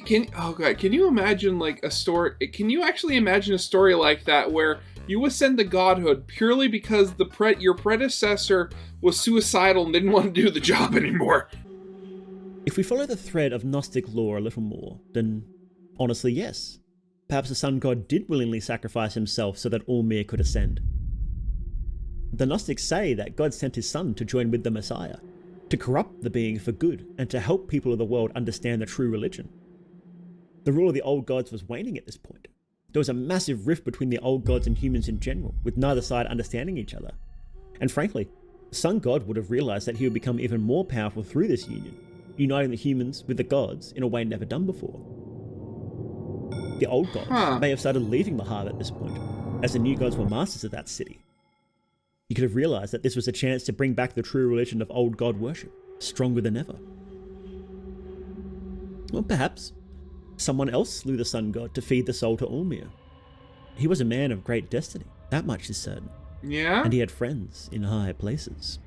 can you imagine like a story? Can you actually imagine a story like that where you ascend to godhood purely because your predecessor was suicidal and didn't want to do the job anymore? If we follow the thread of Gnostic lore a little more, then honestly, yes. Perhaps the sun god did willingly sacrifice himself so that Alll-mer could ascend. The Gnostics say that God sent his son to join with the Messiah, to corrupt the being for good, and to help people of the world understand the true religion. The rule of the old gods was waning at this point. There was a massive rift between the old gods and humans in general, with neither side understanding each other. And frankly, the sun god would have realized that he would become even more powerful through this union, uniting the humans with the gods in a way never done before. The old gods may have started leaving Mahabre at this point, as the new gods were masters of that city. You could have realized that this was a chance to bring back the true religion of old god worship, stronger than ever. Or perhaps someone else slew the sun god to feed the soul to Alll-mer. He was a man of great destiny, that much is certain. Yeah? And he had friends in high places.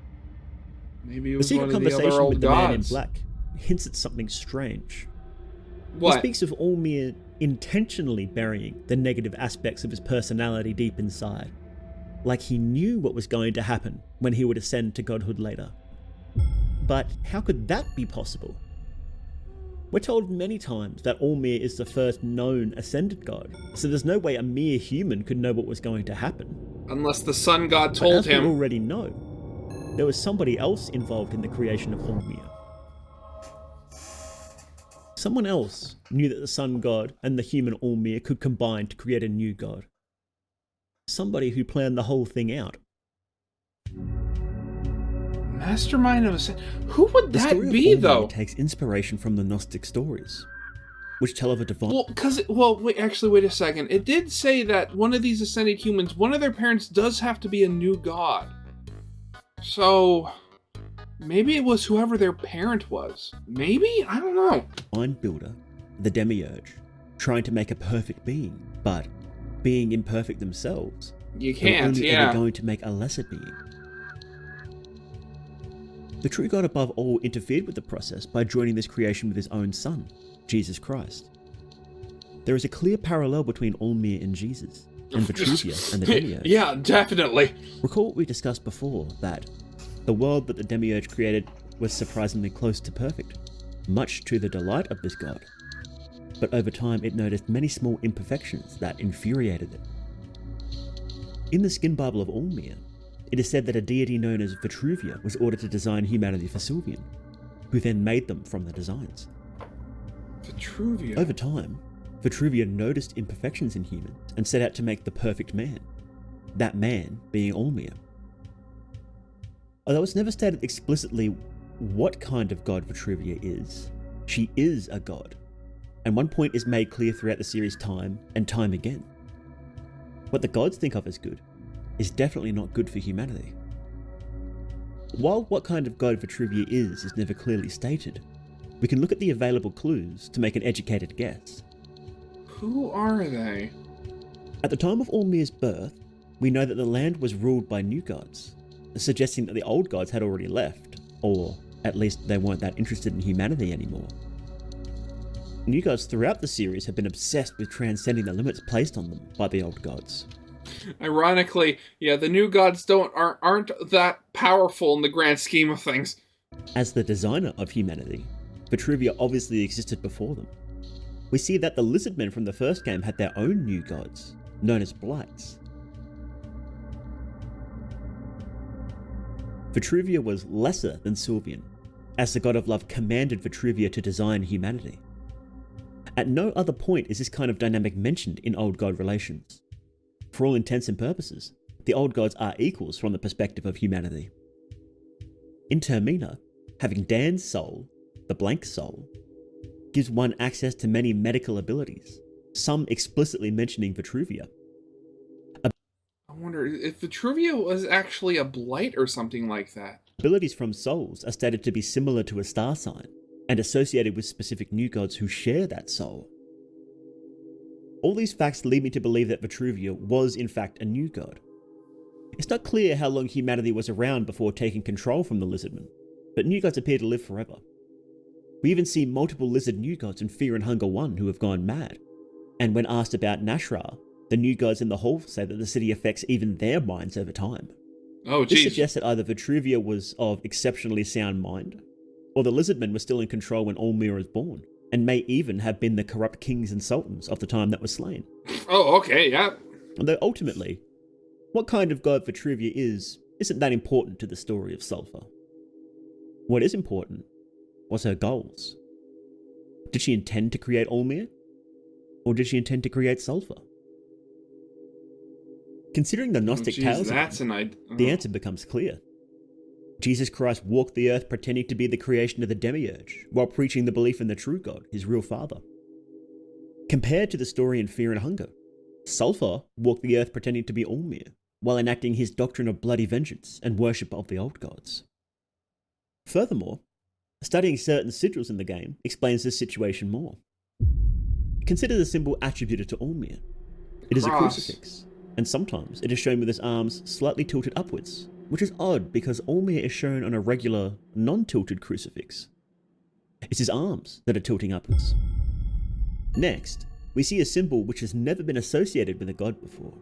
Maybe it The was secret one of the other conversation old with the man in gods. black hints at something strange. What? He speaks of Alll-mer intentionally burying the negative aspects of his personality deep inside, like he knew what was going to happen when he would ascend to godhood later. But how could that be possible? We're told many times that Alll-mer is the first known ascended god, so there's no way a mere human could know what was going to happen. Unless the sun god But told as him. we already know, there was somebody else involved in the creation of Alll-mer. Someone else knew that the sun god and the human Alll-mer could combine to create a new god. Somebody who planned the whole thing out. Mastermind of Ascension. Who would The that story be, of Alll-mer though? takes inspiration from the Gnostic stories, which tell of a divine... Wait a second. It did say that one of these ascended humans, one of their parents does have to be a new god. So, maybe it was whoever their parent was. Maybe? I don't know. divine builder, the demiurge, trying to make a perfect being, but being imperfect themselves. You They were can't, only yeah. ever going to make a lesser being. The true God above all interfered with the process by joining this creation with his own son, Jesus Christ. There is a clear parallel between Alll-mer and Jesus, and Vitruvia and the demiurge. Yeah, definitely. Recall what we discussed before, that the world that the demiurge created was surprisingly close to perfect, much to the delight of this god. But over time it noticed many small imperfections that infuriated it. In the skin Bible of Alll-mer, it is said that a deity known as Vitruvia was ordered to design humanity for Sylvian, who then made them from the designs. Vitruvia. Over time, Vitruvia noticed imperfections in humans and set out to make the perfect man, that man being Alll-mer. Although it's never stated explicitly what kind of god Vitruvia is, she is a god, and one point is made clear throughout the series time and time again. What the gods think of as good is definitely not good for humanity. While what kind of god Vitruvia is never clearly stated, we can look at the available clues to make an educated guess. Who are they? At the time of Alll-mer's birth, we know that the land was ruled by new gods, suggesting that the old gods had already left, or at least they weren't that interested in humanity anymore. New gods throughout the series have been obsessed with transcending the limits placed on them by the old gods. Ironically, yeah, the new gods aren't that powerful in the grand scheme of things. As the designer of humanity, Vitruvia obviously existed before them. We see that the lizardmen from the first game had their own new gods, known as blights. Vitruvia was lesser than Sylvian, as the god of love commanded Vitruvia to design humanity. At no other point is this kind of dynamic mentioned in old god relations. For all intents and purposes, the old gods are equals from the perspective of humanity. In Termina, having Dan's soul, the blank soul, gives one access to many medical abilities, some explicitly mentioning Vitruvia. I wonder if Vitruvia was actually a blight or something like that. Abilities from souls are stated to be similar to a star sign, and associated with specific new gods who share that soul. All these facts lead me to believe that Vitruvia was in fact a new god. It's not clear how long humanity was around before taking control from the lizardmen, but new gods appear to live forever. We even see multiple lizard new gods in Fear and Hunger 1 who have gone mad, and when asked about Nashra, the new gods in the hall say that the city affects even their minds over time. Oh, This geez. suggests that either Vitruvia was of exceptionally sound mind, or the lizardmen were still in control when Alll-mer was born, and may even have been the corrupt kings and sultans of the time that was slain. Oh, okay, yeah. Although ultimately, what kind of god Vitruvia isn't that important to the story of Sulfur. What is important was her goals. Did she intend to create Alll-mer? Or did she intend to create Sulfur? Considering the Gnostic tales, the answer becomes clear. Jesus Christ walked the earth pretending to be the creation of the demiurge, while preaching the belief in the true God, his real father. Compared to the story in Fear and Hunger, Sulfur walked the earth pretending to be Alll-mer, while enacting his doctrine of bloody vengeance and worship of the old gods. Furthermore, studying certain sigils in the game explains this situation more. Consider the symbol attributed to Alll-mer. It is a crucifix, and sometimes it is shown with his arms slightly tilted upwards, which is odd because Alll-mer is shown on a regular, non-tilted crucifix. It's his arms that are tilting upwards. Next, we see a symbol which has never been associated with a god before.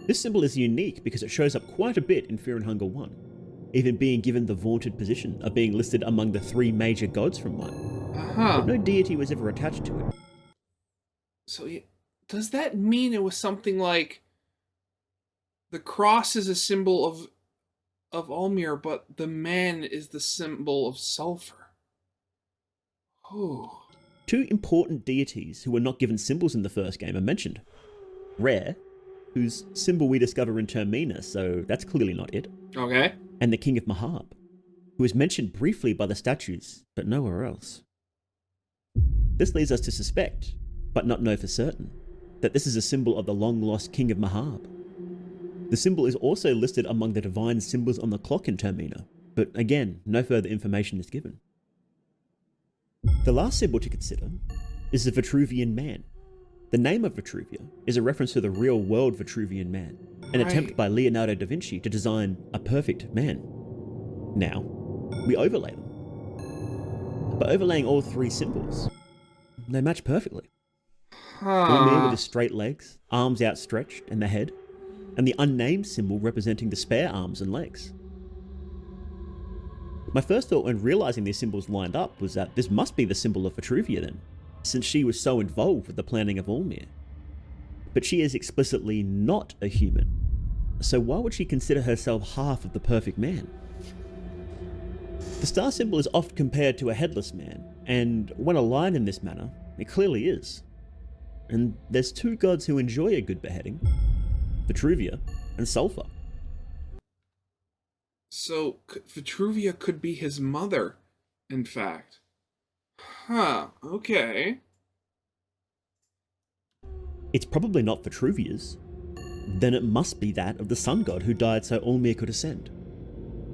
This symbol is unique because it shows up quite a bit in Fear and Hunger 1, even being given the vaunted position of being listed among the 3 major gods from 1. But no deity was ever attached to it. So, does that mean it was something like the cross is a symbol of Alll-mer, but the man is the symbol of Sulfur? Oh. 2 important deities who were not given symbols in the first game are mentioned. Rare, whose symbol we discover in Termina, so that's clearly not it. Okay. And the king of Mahabre, who is mentioned briefly by the statues, but nowhere else. This leads us to suspect, but not know for certain, that this is a symbol of the long-lost king of Mahabre. The symbol is also listed among the divine symbols on the clock in Termina, but again, no further information is given. The last symbol to consider is the Vitruvian man. The name of Vitruvia is a reference to the real-world Vitruvian man, an attempt by Leonardo da Vinci to design a perfect man. Now, we overlay them. By overlaying all 3 symbols, they match perfectly. Alll-mer with his straight legs, arms outstretched, and the head, and the unnamed symbol representing the spare arms and legs. My first thought when realising these symbols lined up was that this must be the symbol of Vitruvia then, since she was so involved with the planning of Alll-mer. But she is explicitly not a human, so why would she consider herself half of the perfect man? The star symbol is often compared to a headless man, and when aligned in this manner, it clearly is. And there's 2 gods who enjoy a good beheading, Vitruvia and Sulfur. So, Vitruvia could be his mother, in fact. Huh, okay. It's probably not Vitruvia's. Then it must be that of the sun god who died so Alll-mer could ascend.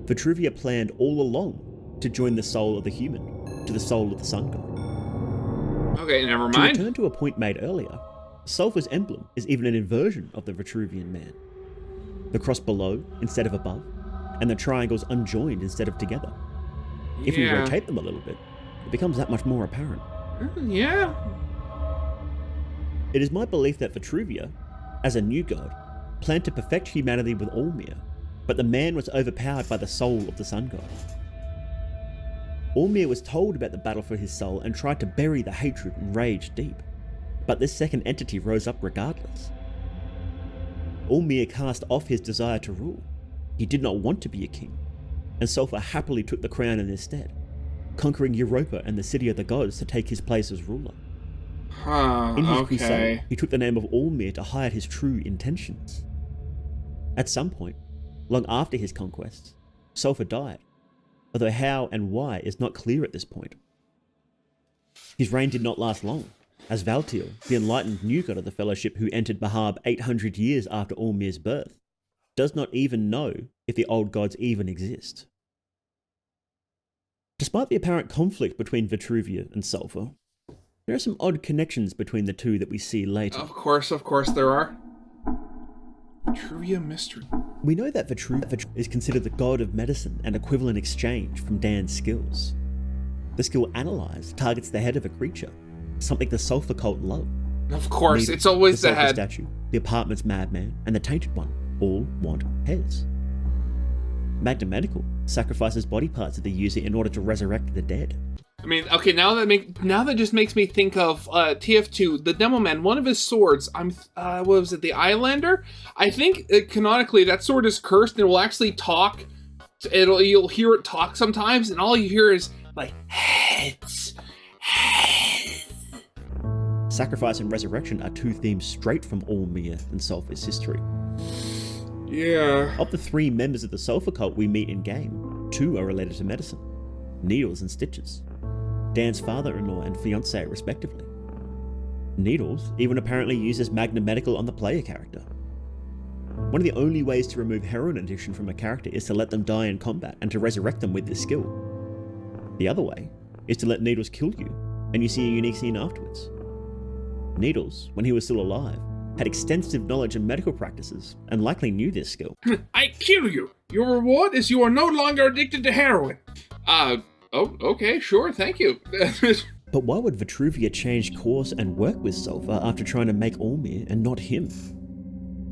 Vitruvia planned all along to join the soul of the human to the soul of the sun god. Okay, never To mind. return to a point made earlier, Sulfur's emblem is even an inversion of the Vitruvian man. the cross below instead of above, and the triangles unjoined instead of together. If we rotate them a little bit, it becomes that much more apparent. Yeah. It is my belief that Vitruvia, as a new god, planned to perfect humanity with Alll-mer, but the man was overpowered by the soul of the sun god. Alll-mer was told about the battle for his soul and tried to bury the hatred and rage deep, but this second entity rose up regardless. Alll-mer cast off his desire to rule. He did not want to be a king, and Sulfur happily took the crown in his stead, conquering Europa and the city of the gods to take his place as ruler. In his crusade, he took the name of Alll-mer to hide his true intentions. At some point, long after his conquests, Sulfur died, although how and why is not clear at this point. His reign did not last long, as Valtiel, the enlightened new god of the Fellowship who entered Mahabre 800 years after Alll-mer's birth, does not even know if the old gods even exist. Despite the apparent conflict between Vitruvia and Sulfur, there are some odd connections between the two that we see later. Of course there are. Vitruvia mystery. We know that Vitruvia is considered the god of medicine and equivalent exchange from Dan's skills. The skill Analyze targets the head of a creature, something the Sulfur cult love. Of course, it's always the head. Statue, the apartment's madman, and the tainted one all want heads. Magnamedical sacrifices body parts of the user in order to resurrect the dead. I mean, okay, now that just makes me think of TF2, the Demo Man. One of his swords, what was it, the Islander? I think canonically that sword is cursed and will actually talk. You'll hear it talk sometimes, and all you hear is like heads. Sacrifice and resurrection are two themes straight from Alll-mer and Sulfur's history. Yeah. Of the three members of the Sulfur cult we meet in game, two are related to medicine, Needles and Stitches, Dan's father-in-law and fiancé respectively. Needles even apparently uses Magnamedical on the player character. One of the only ways to remove heroin addiction from a character is to let them die in combat and to resurrect them with this skill. The other way is to let Needles kill you, and you see a unique scene afterwards. Needles, when he was still alive, had extensive knowledge in medical practices, and likely knew this skill. I kill you! Your reward is you are no longer addicted to heroin. Oh, okay, sure, thank you. But why would Vitruvia change course and work with Sulfur after trying to make Alll-mer and not him?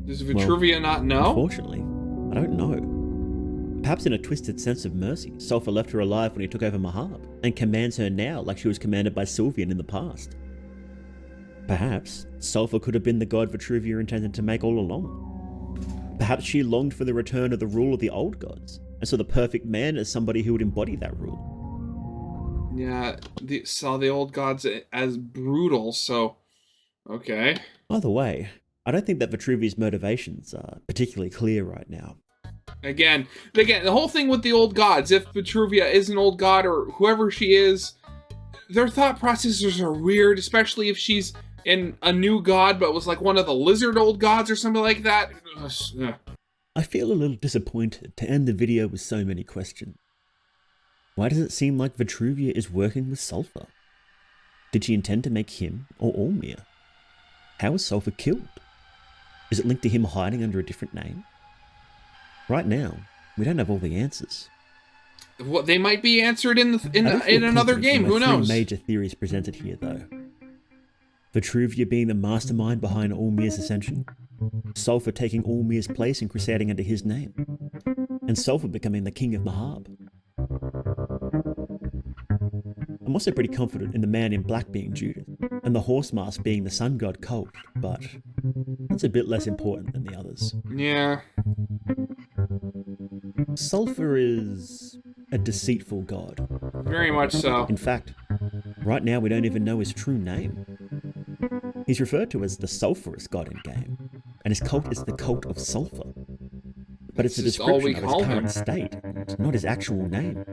Does Vitruvia not know? Unfortunately, I don't know. Perhaps in a twisted sense of mercy, Sulfur left her alive when he took over Mahabre, and commands her now like she was commanded by Sylvian in the past. Perhaps Sulfur could have been the god Vitruvia intended to make all along. Perhaps she longed for the return of the rule of the old gods, and saw the perfect man as somebody who would embody that rule. Yeah, saw the old gods as brutal, so okay. Either way, I don't think that Vitruvia's motivations are particularly clear right now. Again, the whole thing with the old gods, if Vitruvia is an old god or whoever she is, their thought processes are weird, especially if she's in a new god but was like one of the lizard old gods or something like that. I feel a little disappointed to end the video with so many questions. Why does it seem like Vitruvia is working with Sulfur? Did she intend to make him or Alll-mer? How was Sulfur killed? Is it linked to him hiding under a different name? Right now, we don't have all the answers. Well, they might be answered in another game. Who knows? Three major theories presented here, though. Vitruvia being the mastermind behind Alll-mer's ascension, Sulfur taking Alll-mer's place and crusading under his name, and Sulfur becoming the king of Mahabre. I'm also pretty confident in the man in black being Judas, and the horse mask being the sun god cult, but that's a bit less important than the others. Yeah. Sulfur is a deceitful god. Very much so. In fact, right now we don't even know his true name. He's referred to as the sulphurous god in game, and his cult is the cult of sulfur. But it's a description of his current state, and not his actual name.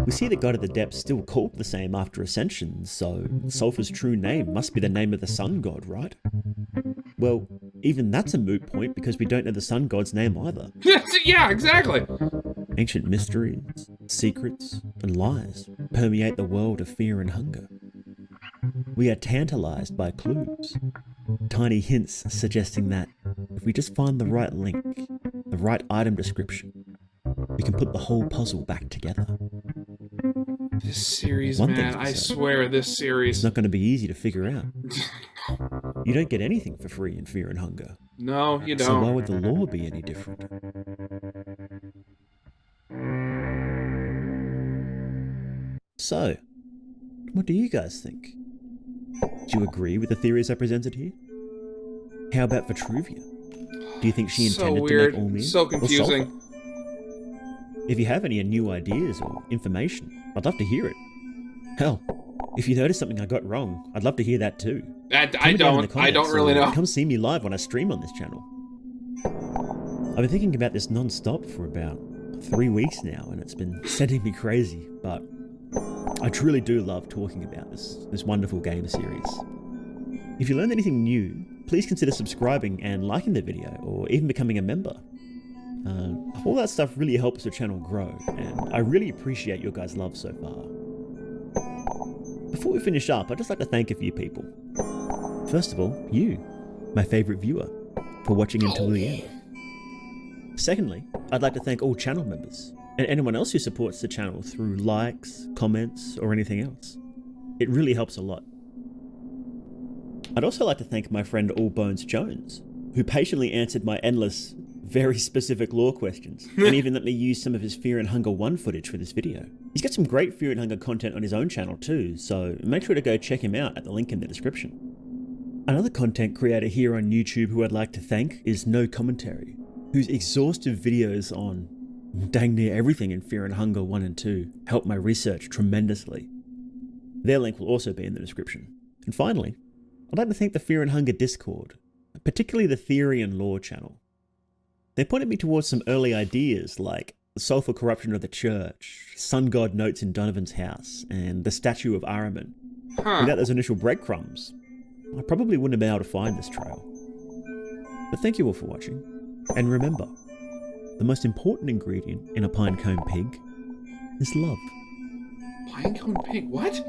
We see the god of the depths still called the same after Ascension, so Sulfur's true name must be the name of the sun god, right? Well, even that's a moot point because we don't know the sun god's name either. Yeah, exactly. Ancient mysteries, secrets, and lies permeate the world of fear and hunger. We are tantalized by clues, tiny hints suggesting that if we just find the right link, the right item description, we can put the whole puzzle back together. This series, One man, thing's for I certain, swear, this series. it's not going to be easy to figure out. You don't get anything for free in Fear and Hunger. No, you don't. So why would the lore be any different? So, what do you guys think? Do you agree with the theories I presented here? How about Vitruvia? Do you think she intended so weird. to make Alll-mer? So or confusing. Sulfur? If you have any new ideas or information, I'd love to hear it. Hell, if you notice something I got wrong, I'd love to hear that too. I don't really know. Come see me live when I stream on this channel. I've been thinking about this non-stop for about 3 weeks now, and it's been sending me crazy, but I truly do love talking about this wonderful game series. If you learned anything new, please consider subscribing and liking the video, or even becoming a member. All that stuff really helps the channel grow, and I really appreciate your guys' love so far. Before we finish up, I'd just like to thank a few people. First of all, you, my favourite viewer, for watching until the end. Secondly, I'd like to thank all channel members, and anyone else who supports the channel through likes, comments, or anything else. It really helps a lot. I'd also like to thank my friend Allbones Jones, who patiently answered my endless, very specific lore questions, and even let me use some of his Fear and Hunger 1 footage for this video. He's got some great Fear and Hunger content on his own channel too, so make sure to go check him out at the link in the description. Another content creator here on YouTube who I'd like to thank is No Commentary, whose exhaustive videos on dang near everything in Fear and Hunger 1 and 2 helped my research tremendously. Their link will also be in the description. And finally, I'd like to thank the Fear and Hunger Discord, particularly the Theory and Lore channel. They pointed me towards some early ideas like the Sulfur corruption of the church, sun god notes in Donovan's house, and the statue of Ahriman. Without those initial breadcrumbs, I probably wouldn't have been able to find this trail. But thank you all for watching, and remember, the most important ingredient in a pinecone pig is love. Pinecone pig? What?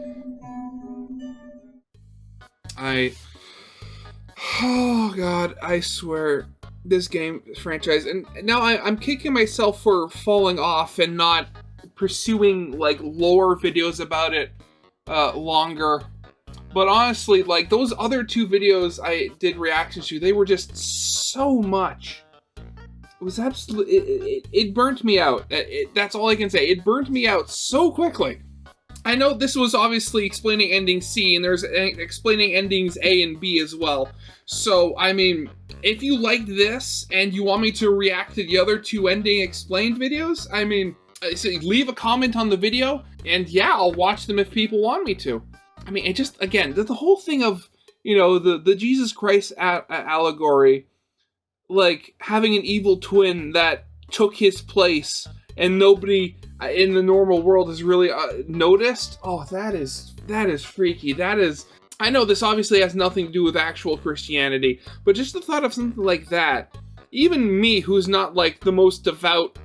Oh god, I swear, this game franchise, and now I'm kicking myself for falling off and not pursuing like lore videos about it longer. But honestly, like those other 2 videos I did reactions to, they were just so much. It was absolutely, it burnt me out. That's all I can say. It burnt me out so quickly. I know this was obviously explaining ending C, and there's explaining endings A and B as well. So, I mean, if you liked this, and you want me to react to the other 2 ending explained videos, I mean, leave a comment on the video, and yeah, I'll watch them if people want me to. I mean, it just, again, the whole thing of, you know, the Jesus Christ allegory, like, having an evil twin that took his place, and nobody in the normal world has really noticed. Oh, that is freaky. That is, I know this obviously has nothing to do with actual Christianity, but just the thought of something like that, even me, who's not like the most devout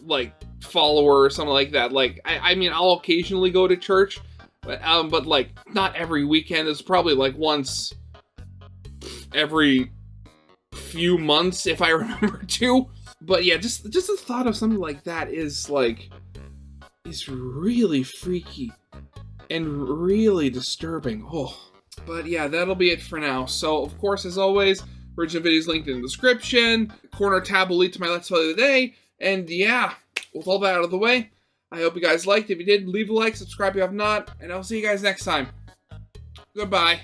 like follower or something like that, like I mean, I'll occasionally go to church, but like not every weekend. It's probably like once every few months if I remember to. But yeah, just the thought of something like that is really freaky and really disturbing. Oh, but yeah, that'll be it for now. So of course, as always, original videos linked in the description. The corner tab will lead to my Let's Play of the day. And yeah, with all that out of the way, I hope you guys liked. If you did, leave a like, subscribe if you have not, and I'll see you guys next time. Goodbye.